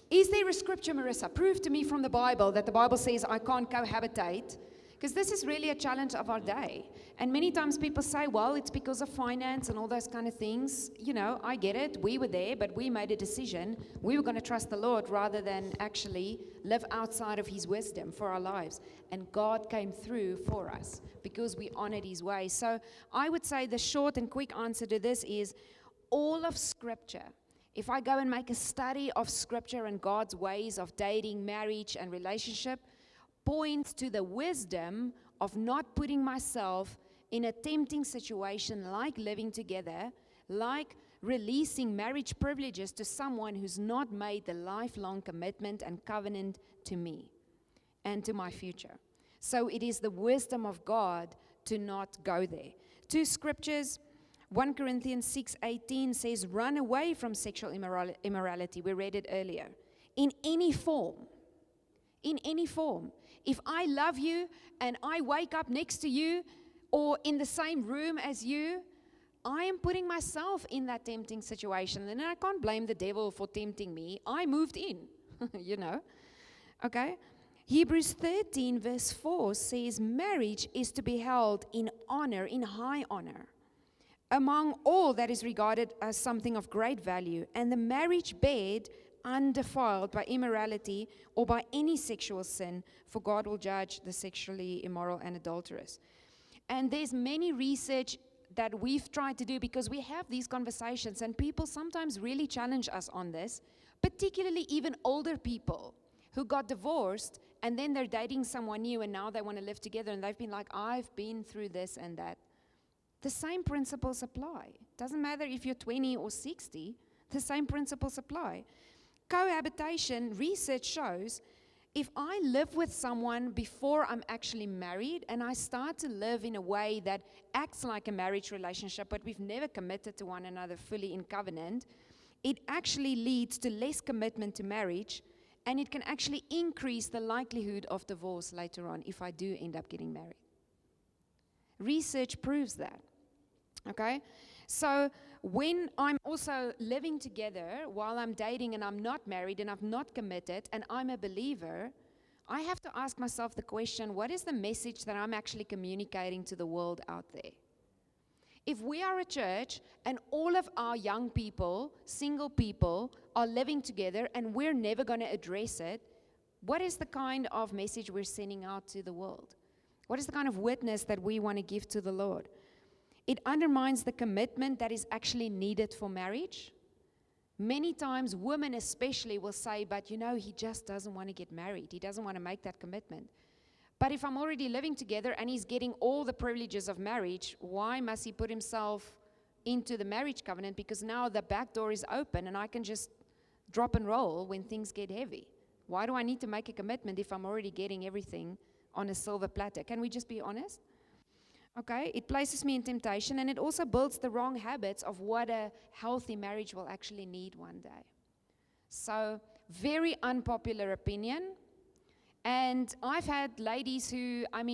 B: Is there a scripture, Marissa? Prove to me from the Bible that the Bible says I can't cohabitate. Because this is really a challenge of our day. And many times people say, well, it's because of finance and all those kind of things. You know, I get it. We were there, but we made a decision. We were going to trust the Lord rather than actually live outside of His wisdom for our lives. And God came through for us because we honored His ways. So I would say the short and quick answer to this is all of Scripture. if I go and make a study of Scripture and God's ways of dating, marriage, and relationship, points to the wisdom of not putting myself in a tempting situation like living together, like releasing marriage privileges to someone who's not made the lifelong commitment and covenant to me and to my future. So it is the wisdom of God to not go there. 2 scriptures, 1 Corinthians 6:18 says, run away from sexual immorality. We read it earlier. In any form. In any form. If I love you and I wake up next to you or in the same room as you, I am putting myself in that tempting situation. And I can't blame the devil for tempting me. I moved in, you know. Okay? Hebrews 13 verse 4 says, marriage is to be held in honor, in high honor, among all that is regarded as something of great value, and the marriage bed undefiled by immorality or by any sexual sin, for God will judge the sexually immoral and adulterous. And there's many research that we've tried to do because we have these conversations, and people sometimes really challenge us on this, particularly even older people who got divorced and then they're dating someone new and now they want to live together, and they've been like, I've been through this and that. The same principles apply. Doesn't matter if you're 20 or 60, the same principles apply. Cohabitation, research shows, if I live with someone before I'm actually married and I start to live in a way that acts like a marriage relationship, but we've never committed to one another fully in covenant, it actually leads to less commitment to marriage, and it can actually increase the likelihood of divorce later on if I do end up getting married. Research proves that. Okay? So when I'm also living together while I'm dating and I'm not married and I've not committed and I'm a believer, I have to ask myself the question, what is the message that I'm actually communicating to the world out there? If we are a church and all of our young people, single people, are living together and we're never going to address it, what is the kind of message we're sending out to the world? What is the kind of witness that we want to give to the Lord? It undermines the commitment that is actually needed for marriage. Many times, women especially will say, but you know, he just doesn't want to get married. He doesn't want to make that commitment. But if I'm already living together and he's getting all the privileges of marriage, why must he put himself into the marriage covenant? Because now the back door is open and I can just drop and roll when things get heavy. Why do I need to make a commitment if I'm already getting everything on a silver platter? Can we just be honest? Okay, it places me in temptation, and it also builds the wrong habits of what a healthy marriage will actually need one day. So, very unpopular opinion. And I've had ladies who, I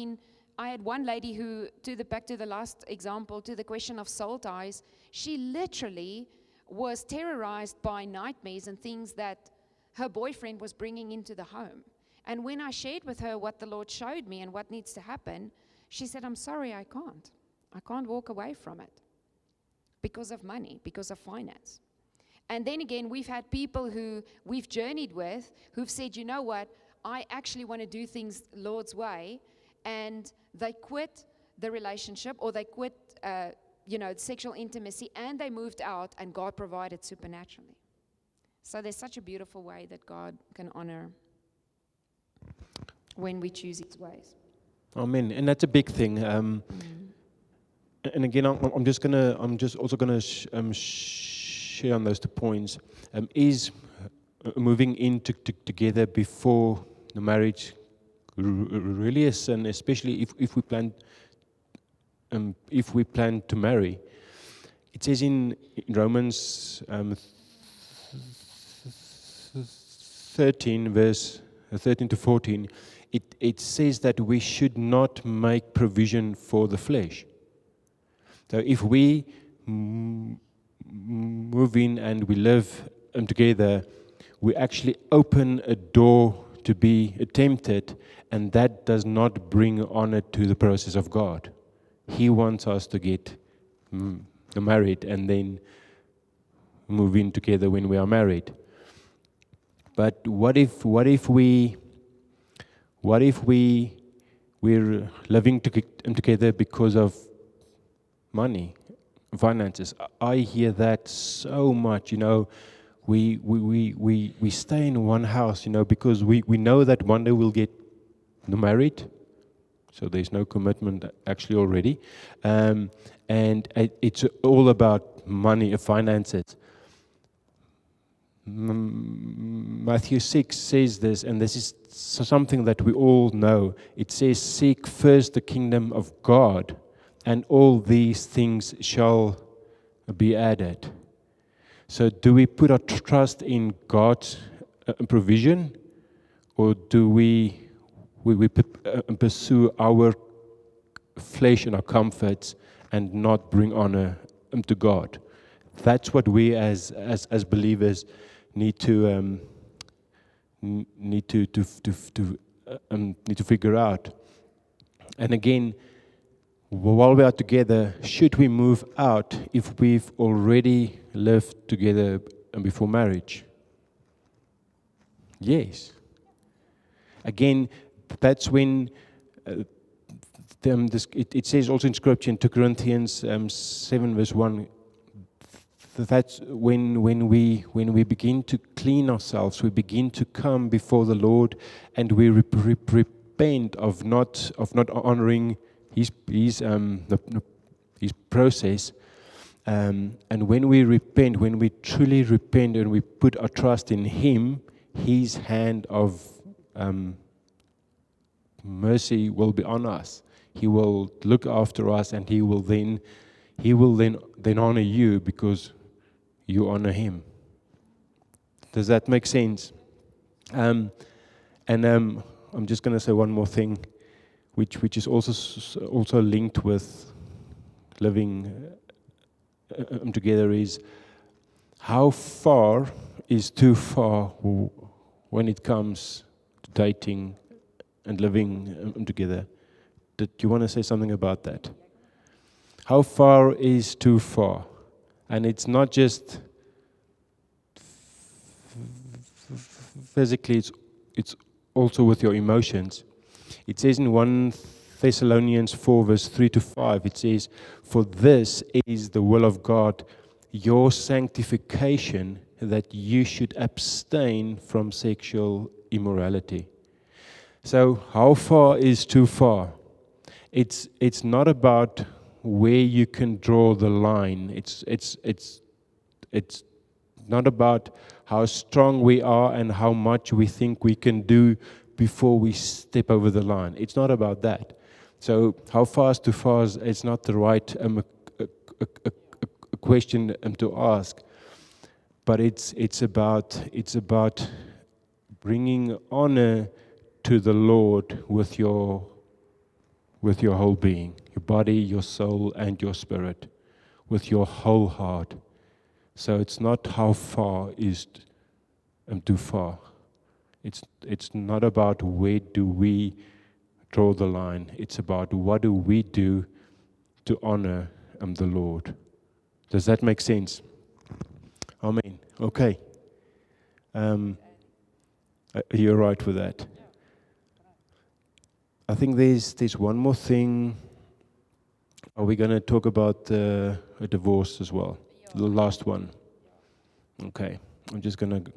B: had one lady who, back to the last example, to the question of soul ties, she literally was terrorized by nightmares and things that her boyfriend was bringing into the home. And when I shared with her what the Lord showed me and what needs to happen, she said, I'm sorry, I can't. I can't walk away from it because of money, because of finance. And then again, we've had people who we've journeyed with who've said, you know what, I actually want to do things Lord's way, and they quit the relationship or they quit, sexual intimacy, and they moved out, and God provided supernaturally. So there's such a beautiful way that God can honor when we choose His ways.
A: Amen. And that's a big thing. And again, I'm just also gonna share on those 2 points. Is moving in together before the marriage really a sin, especially if we plan to marry. It says in Romans 13, verse 13 to 14. It says that we should not make provision for the flesh. So if we move in and we live together, we actually open a door to be tempted, and that does not bring honor to the process of God. He wants us to get married and then move in together when we are married. But what if we're living together because of money, finances? I hear that so much. we stay in one house, because we know that one day we'll get married. So there's no commitment actually already. And it's all about money, finances. Matthew 6 says this, and this is something that we all know. It says, seek first the kingdom of God, and all these things shall be added. So do we put our trust in God's provision, or do we pursue our flesh and our comforts and not bring honor to God? That's what we as believers need to figure out. And again, while we are together, should we move out if we've already lived together before marriage? Yes. Again, that's when it says also in Scripture in 2 Corinthians 7 verse 1, that's when we begin to clean ourselves, we begin to come before the Lord, and we repent of not honoring His process. And when we repent, when we truly repent, and we put our trust in Him, His hand of mercy will be on us. He will look after us, and He will then honor you because you honor Him. Does that make sense? I'm just going to say one more thing, which is also linked with living together, is how far is too far when it comes to dating and living together. Do you want to say something about that? How far is too far? And it's not just physically, it's also with your emotions. It says in 1 Thessalonians 4 verse 3 to 5, it says, for this is the will of God, your sanctification, that you should abstain from sexual immorality. So how far is too far? It's not about where you can draw the line. It's not about how strong we are and how much we think we can do before we step over the line. It's not about that. So how far is too far? It's not the right question to ask. But it's about bringing honor to the Lord with your whole being, your body, your soul, and your spirit, with your whole heart. So it's not how far is too far. It's not about where do we draw the line. It's about what do we do to honor the Lord. Does that make sense? Amen. Okay. You're right with that. I think there's one more thing. Are we going to talk about a divorce as well? The last one. Okay. I'm just going to...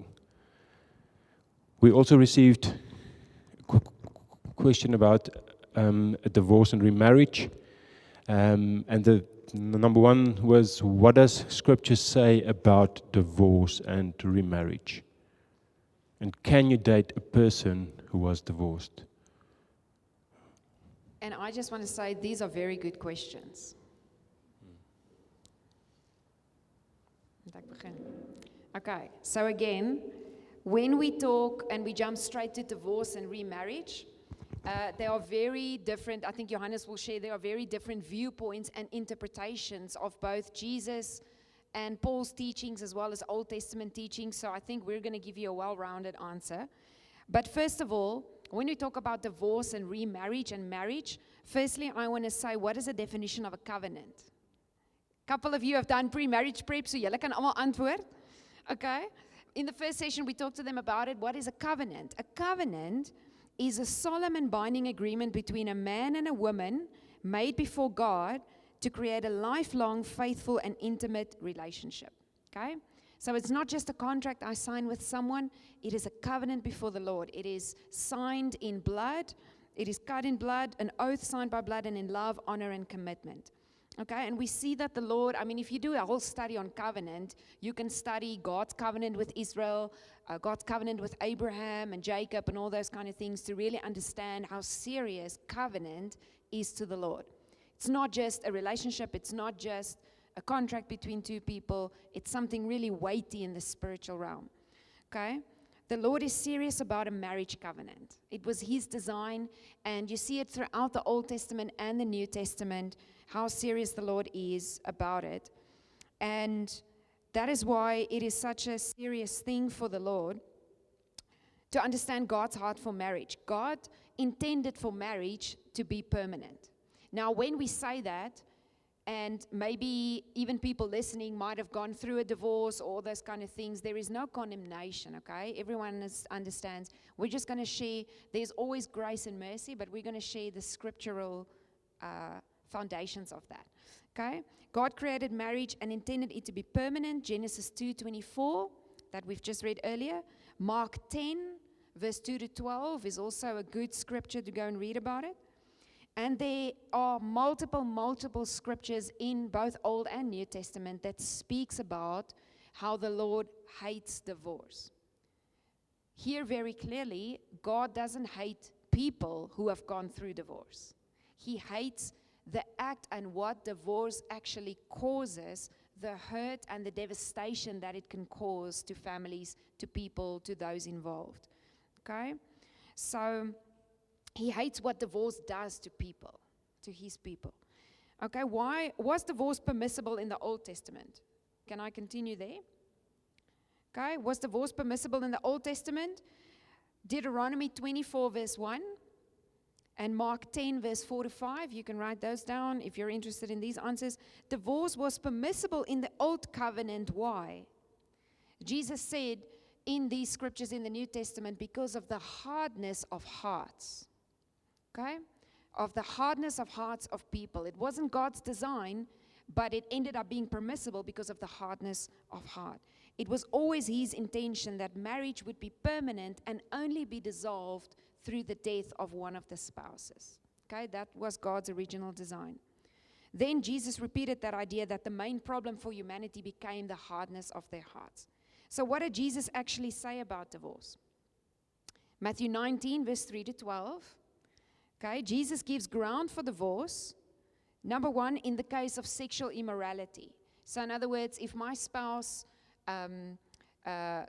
A: We also received a question about a divorce and remarriage. And the number one was, what does Scripture say about divorce and remarriage? And can you date a person who was divorced?
B: And I just want to say these are very good questions. Okay, so again, when we talk and we jump straight to divorce and remarriage, they are very different. I think Johannes will share there are very different viewpoints and interpretations of both Jesus and Paul's teachings as well as Old Testament teachings. So I think we're going to give you a well-rounded answer. But first of all, when we talk about divorce and remarriage and marriage, firstly, I want to say, what is the definition of a covenant? A couple of you have done pre-marriage prep, so julle kan almal antwoord. Okay? In the first session, we talked to them about it. What is a covenant? A covenant is a solemn and binding agreement between a man and a woman made before God to create a lifelong, faithful, and intimate relationship. Okay? So it's not just a contract I sign with someone, it is a covenant before the Lord. It is signed in blood, it is cut in blood, an oath signed by blood, and in love, honor, and commitment. Okay, and we see that the Lord, I mean, if you do a whole study on covenant, you can study God's covenant with Israel, God's covenant with Abraham and Jacob and all those kind of things to really understand how serious covenant is to the Lord. It's not just a relationship, it's not just a contract between two people, it's something really weighty in the spiritual realm. Okay? The Lord is serious about a marriage covenant. It was His design, and you see it throughout the Old Testament and the New Testament, how serious the Lord is about it. And that is why it is such a serious thing for the Lord to understand God's heart for marriage. God intended for marriage to be permanent. Now, when we say that, and maybe even people listening might have gone through a divorce or those kind of things, there is no condemnation, okay? Everyone understands. We're just going to share, there's always grace and mercy, but we're going to share the scriptural foundations of that, okay? God created marriage and intended it to be permanent. Genesis 2:24, that we've just read earlier. Mark 10, verse 2 to 12 is also a good scripture to go and read about it. And there are multiple scriptures in both Old and New Testament that speaks about how the Lord hates divorce. Here very clearly, God doesn't hate people who have gone through divorce. He hates the act and what divorce actually causes, the hurt and the devastation that it can cause to families, to people, to those involved. Okay? So He hates what divorce does to people, to His people. Okay, why was divorce permissible in the Old Testament? Can I continue there? Okay, was divorce permissible in the Old Testament? Deuteronomy 24, verse 1, and Mark 10, verse 4 to 5. You can write those down if you're interested in these answers. Divorce was permissible in the Old Covenant. Why? Jesus said in these scriptures in the New Testament, because of the hardness of hearts. Okay? Of the hardness of hearts of people. It wasn't God's design, but it ended up being permissible because of the hardness of heart. It was always His intention that marriage would be permanent and only be dissolved through the death of one of the spouses. Okay? That was God's original design. Then Jesus repeated that idea that the main problem for humanity became the hardness of their hearts. So what did Jesus actually say about divorce? Matthew 19, verse 3 to 12. Okay, Jesus gives ground for divorce. Number one, in the case of sexual immorality. So in other words, if my spouse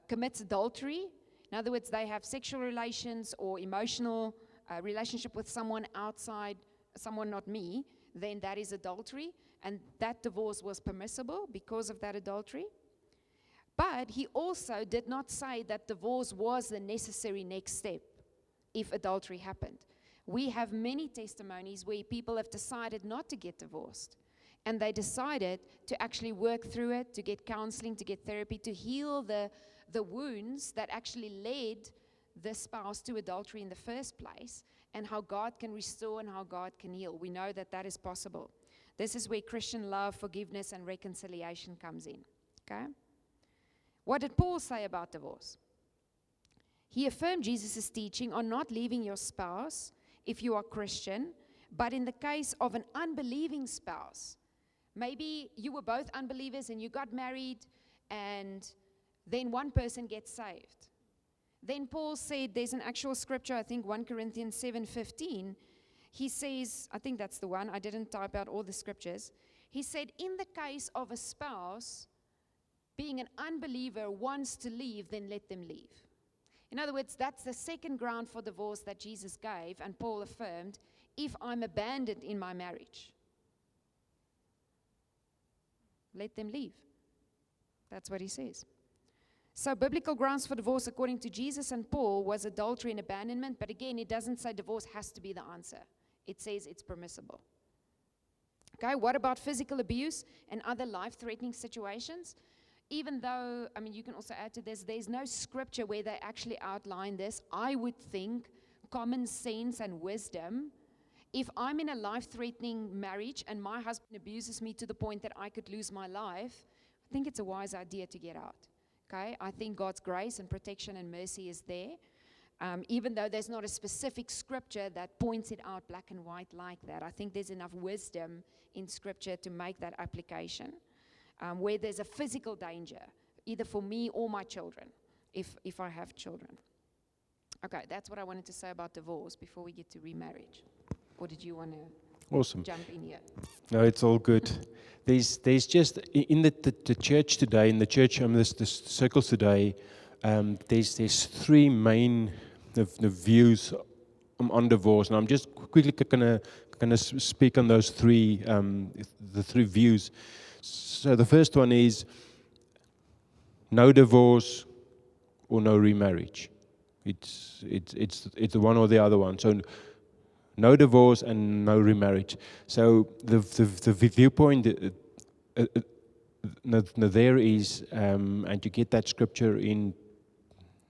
B: commits adultery, in other words, they have sexual relations or emotional relationship with someone outside, someone not me, then that is adultery. And that divorce was permissible because of that adultery. But He also did not say that divorce was the necessary next step if adultery happened. We have many testimonies where people have decided not to get divorced. And they decided to actually work through it, to get counseling, to get therapy, to heal the wounds that actually led the spouse to adultery in the first place, and how God can restore and how God can heal. We know that that is possible. This is where Christian love, forgiveness, and reconciliation comes in. Okay? What did Paul say about divorce? He affirmed Jesus' teaching on not leaving your spouse if you are Christian, but in the case of an unbelieving spouse, maybe you were both unbelievers and you got married and then one person gets saved. Then Paul said, there's an actual scripture, I think 1 Corinthians 7:15. He says, I think that's the one, I didn't type out all the scriptures. He said, in the case of a spouse being an unbeliever wants to leave, then let them leave. In other words, that's the second ground for divorce that Jesus gave, and Paul affirmed, if I'm abandoned in my marriage, let them leave. That's what he says. So biblical grounds for divorce according to Jesus and Paul was adultery and abandonment, but again, it doesn't say divorce has to be the answer. It says it's permissible. Okay, what about physical abuse and other life-threatening situations? Even though, I mean, you can also add to this, there's no scripture where they actually outline this. I would think common sense and wisdom, if I'm in a life-threatening marriage and my husband abuses me to the point that I could lose my life, I think it's a wise idea to get out. Okay, I think God's grace and protection and mercy is there. Even though there's not a specific scripture that points it out black and white like that, I think there's enough wisdom in scripture to make that application. Where there's a physical danger, either for me or my children, if I have children. Okay, that's what I wanted to say about divorce before we get to remarriage. Or did you want to
A: Awesome.
B: jump in here?
A: No, it's all good. There's just in the church today, in the church, the circles today, there's three main the views on divorce, and I'm just quickly gonna speak on those three the three views. So the first one is no divorce or no remarriage. It's the one or the other one. So no divorce and no remarriage. So the viewpoint there is, and you get that scripture in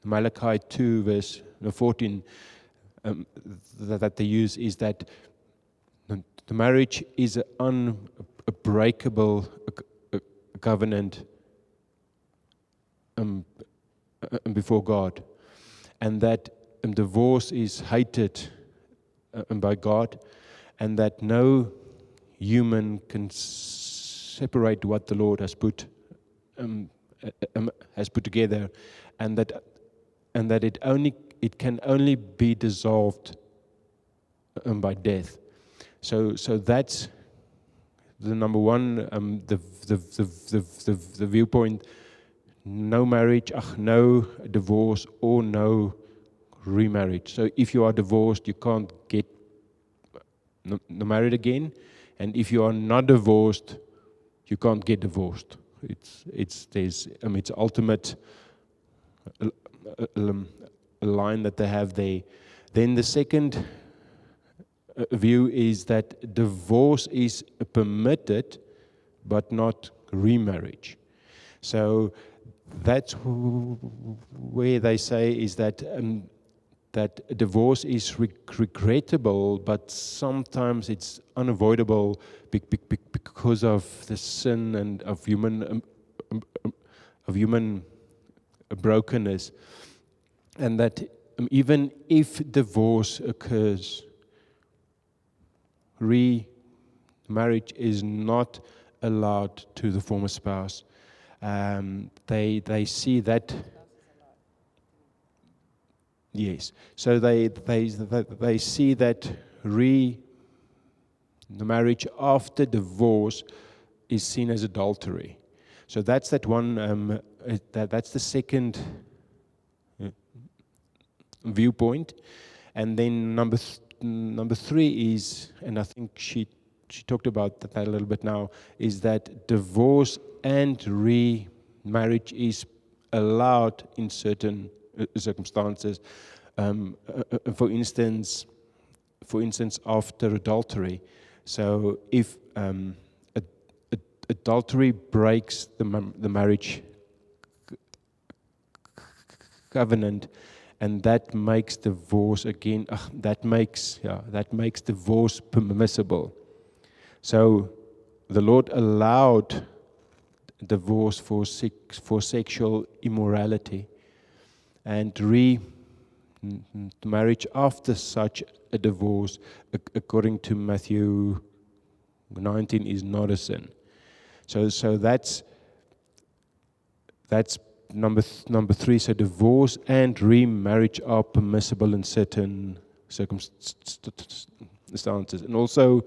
A: Malachi 2 verse 14 that they use, is that the marriage is an unbreakable covenant before God, and that divorce is hated by God, and that no human can separate what the Lord has put together, and that it can only be dissolved by death. So that's the number one, the viewpoint. No marriage, no divorce, or no remarriage. So if you are divorced, you can't get married again, and if you are not divorced, you can't get divorced. It's ultimate line that they have there. Then the second view is that divorce is permitted, but not remarriage. So that's where they say is that that divorce is regrettable, but sometimes it's unavoidable because of the sin and of human brokenness, and that even if divorce occurs, remarriage is not allowed to the former spouse. They see that. Yes, so they see that the marriage after divorce is seen as adultery. So that's that one. That's the second viewpoint, and then number three is, and I think she talked about that a little bit now, is that divorce and remarriage is allowed in certain circumstances. For instance, after adultery. So if adultery breaks the marriage covenant, and that makes divorce again. That makes divorce permissible. So the Lord allowed divorce for sexual immorality, and marriage after such a divorce, according to Matthew 19, is not a sin. So that's number three. So divorce and remarriage are permissible in certain circumstances, and also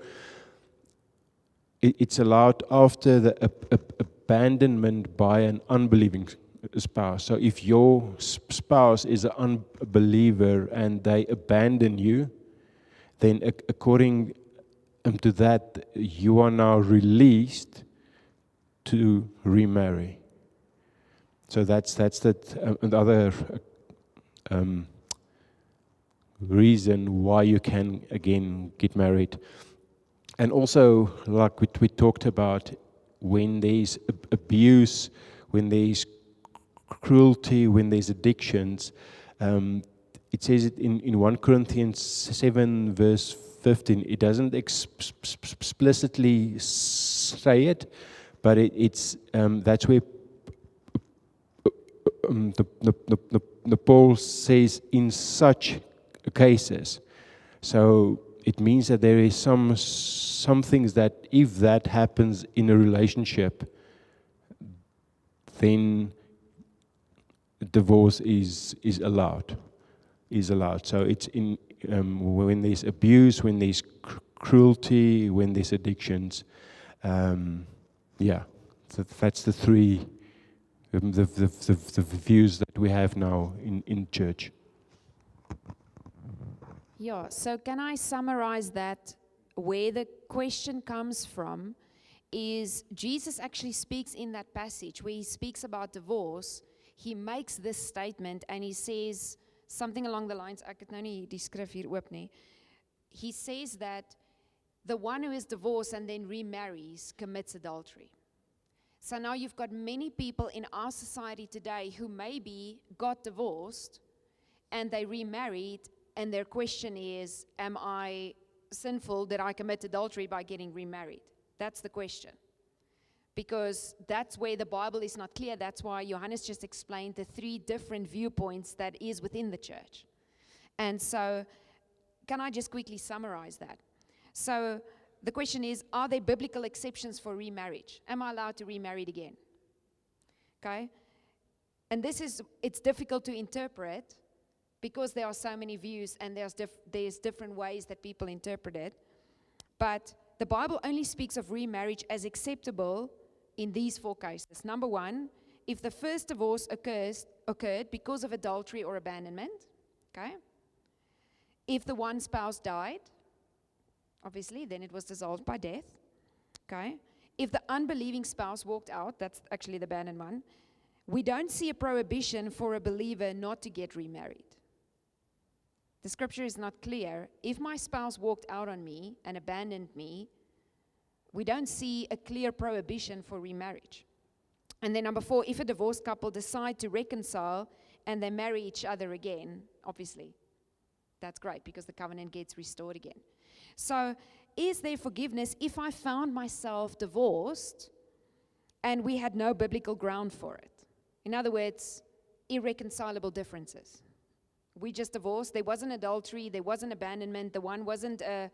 A: it's allowed after the abandonment by an unbelieving spouse. So if your spouse is an unbeliever and they abandon you, then according to that, you are now released to remarry. So that's another reason why you can again get married. And also, like we talked about, when there's abuse, when there's cruelty, when there's addictions, it says it in 1 Corinthians 7 verse 15. It doesn't explicitly say it, but it's that's where the Paul says in such cases. So it means that there is some things that if that happens in a relationship, then divorce is allowed. So it's in when there's abuse, when there's cruelty, when there's addictions. So that's the three the views that we have now in church.
B: Yeah, so can I summarize that? Where the question comes from is Jesus actually speaks in that passage where he speaks about divorce. He makes this statement and he says something along the lines, ek het nou nie die skrif hier oop nie. He says that the one who is divorced and then remarries commits adultery. So now you've got many people in our society today who maybe got divorced and they remarried, and their question is, am I sinful? Did I commit adultery by getting remarried? That's the question. Because that's where the Bible is not clear. That's why Johannes just explained the three different viewpoints that is within the church. And so, can I just quickly summarize that? So, the question is, are there biblical exceptions for remarriage? Am I allowed to remarry again? Okay? And it's difficult to interpret because there are so many views and there's different ways that people interpret it. But the Bible only speaks of remarriage as acceptable in these four cases. Number one, if the first divorce occurred because of adultery or abandonment, okay? If the one spouse died, obviously, then it was dissolved by death, okay? If the unbelieving spouse walked out, that's actually the abandoned one, we don't see a prohibition for a believer not to get remarried. The scripture is not clear. If my spouse walked out on me and abandoned me, we don't see a clear prohibition for remarriage. And then number four, if a divorced couple decide to reconcile and they marry each other again, obviously, that's great because the covenant gets restored again. So, is there forgiveness if I found myself divorced and we had no biblical ground for it? In other words, irreconcilable differences. We just divorced. There wasn't adultery. There wasn't abandonment. The one wasn't an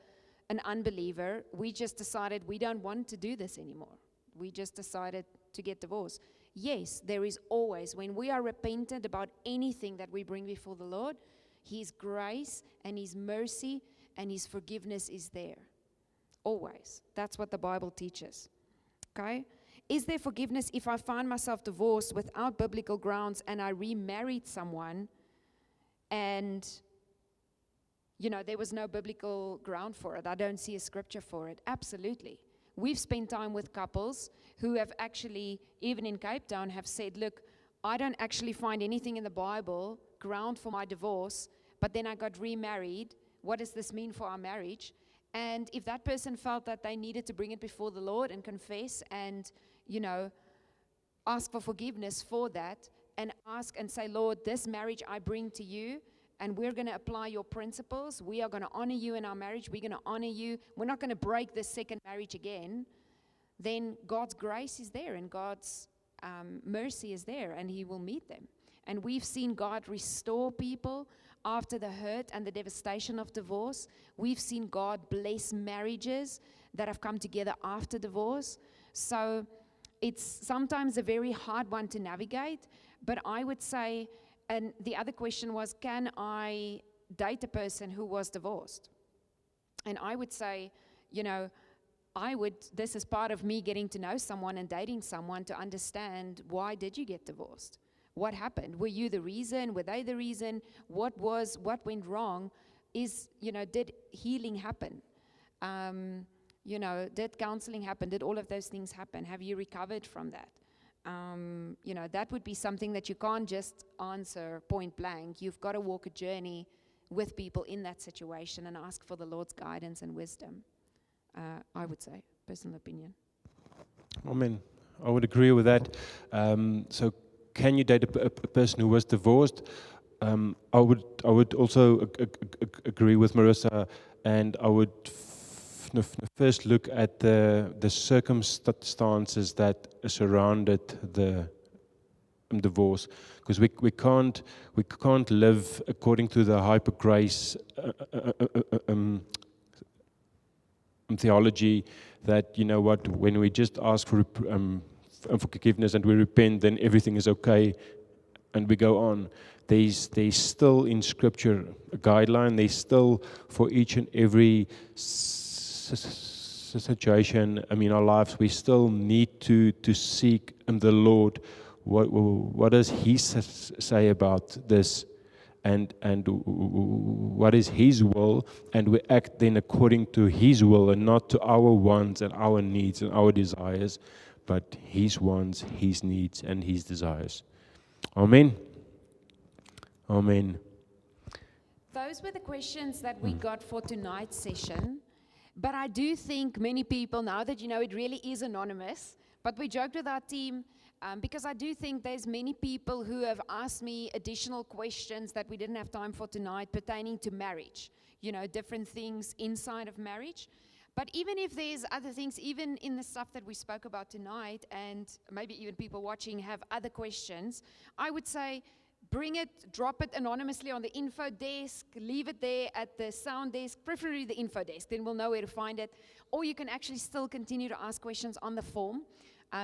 B: unbeliever. We just decided we don't want to do this anymore. We just decided to get divorced. Yes, there is always, when we are repentant about anything that we bring before the Lord, His grace and His mercy and His forgiveness is there. Always. That's what the Bible teaches. Okay? Is there forgiveness if I find myself divorced without biblical grounds and I remarried someone and, there was no biblical ground for it? I don't see a scripture for it. Absolutely. We've spent time with couples who have actually, even in Cape Town, have said, look, I don't actually find anything in the Bible ground for my divorce, but then I got remarried. What does this mean for our marriage? And if that person felt that they needed to bring it before the Lord and confess and, ask for forgiveness for that and ask and say, Lord, this marriage I bring to you, and we're going to apply your principles. We are going to honor you in our marriage. We're going to honor you. We're not going to break this second marriage again. Then God's grace is there and God's mercy is there, and He will meet them. And we've seen God restore people after the hurt and the devastation of divorce. We've seen God bless marriages that have come together after divorce. So it's sometimes a very hard one to navigate, but I would say, and the other question was, can I date a person who was divorced? And I would say, this is part of me getting to know someone and dating someone to understand, why did you get divorced? What happened? Were you the reason? Were they the reason? What went wrong? Did healing happen? Did counseling happen? Did all of those things happen? Have you recovered from that? That would be something that you can't just answer point blank. You've got to walk a journey with people in that situation and ask for the Lord's guidance and wisdom. I would say, personal opinion.
A: Amen. I would agree with that. So, can you date a person who was divorced? I would also agree with Marissa, and I would first look at the circumstances that surrounded divorce, because we can't live according to the hyper grace theology that, you know what, when we just ask for forgiveness and we repent, then everything is okay and we go on. There's still in Scripture a guideline. There's still for each and every situation in our lives, we still need to seek the Lord. What does He say about this, and what is His will, and we act then according to His will and not to our wants and our needs and our desires, but His wants, His needs, and His desires. Amen. Amen.
B: Those were the questions that we got for tonight's session. But I do think many people, now that you know it really is anonymous, but we joked with our team because I do think there's many people who have asked me additional questions that we didn't have time for tonight pertaining to marriage, you know, different things inside of marriage. But even if there's other things, even in the stuff that we spoke about tonight, and maybe even people watching have other questions, I would say bring it, drop it anonymously on the info desk, leave it there at the sound desk, preferably the info desk, then we'll know where to find it. Or you can actually still continue to ask questions on the form,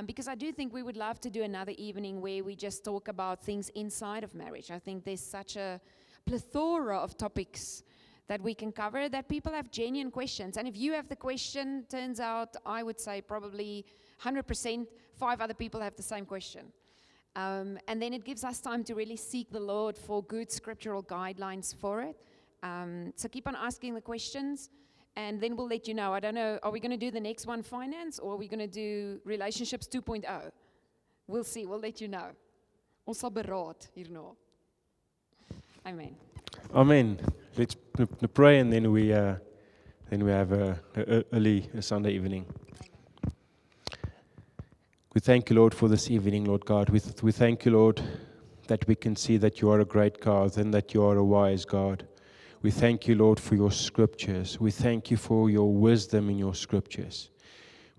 B: because I do think we would love to do another evening where we just talk about things inside of marriage. I think there's such a plethora of topics that we can cover that people have genuine questions. And if you have the question, turns out I would say probably 100%, 5 other people have the same question. And then it gives us time to really seek the Lord for good scriptural guidelines for it. So keep on asking the questions, and then we'll let you know. I don't know, are we going to do the next one finance, or are we going to do relationships 2.0? We'll see, we'll let you know. Ons sal beraad hierna. Amen.
A: Amen. Let's pray, and then we have a early Sunday evening. We thank you, Lord, for this evening, Lord God. We thank you, Lord, that we can see that you are a great God and that you are a wise God. We thank you, Lord, for your scriptures. We thank you for your wisdom in your scriptures.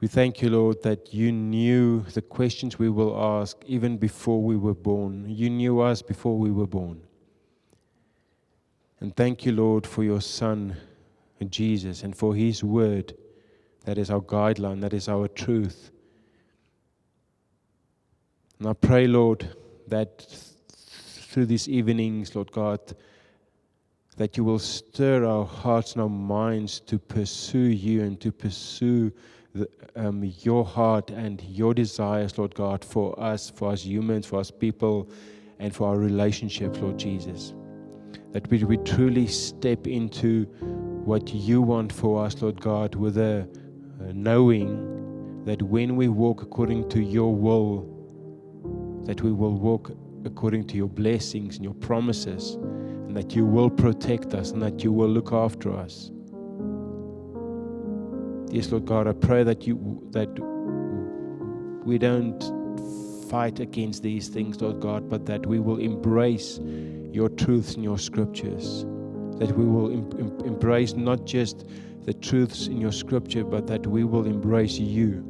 A: We thank you, Lord, that you knew the questions we will ask even before we were born. You knew us before we were born. And thank you, Lord, for your Son, Jesus, and for His word. That is our guideline, that is our truth. And I pray, Lord, that through these evenings, Lord God, that you will stir our hearts and our minds to pursue you and to pursue your heart and your desires, Lord God, for us humans, for us people, and for our relationships, Lord Jesus. That we truly step into what you want for us, Lord God, with a knowing that when we walk according to your will, that we will walk according to your blessings and your promises, and that you will protect us and that you will look after us. Yes, Lord God, I pray that we don't fight against these things, Lord God, but that we will embrace your truths in your scriptures. That we will embrace not just the truths in your scripture, but that we will embrace you.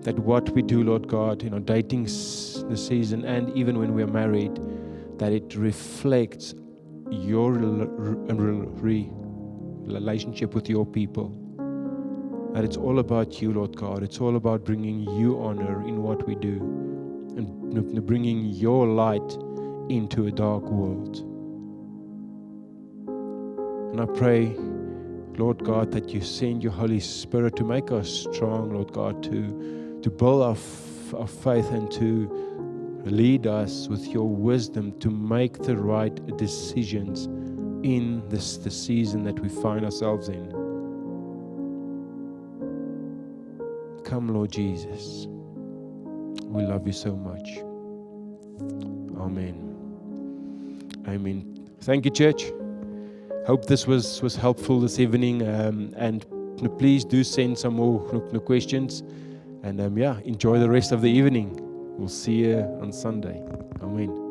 A: That what we do, Lord God, in our dating the season and even when we're married, that it reflects your relationship with your people. That it's all about you, Lord God. It's all about bringing you honor in what we do and bringing your light into a dark world. And I pray, Lord God, that you send your Holy Spirit to make us strong, Lord God, to build our faith and to lead us with your wisdom to make the right decisions in the season that we find ourselves in. Come, Lord Jesus. We love you so much. Amen. Amen. Thank you, church. Hope this was helpful this evening. And please do send some more questions. And enjoy the rest of the evening. We'll see you on Sunday. Amen.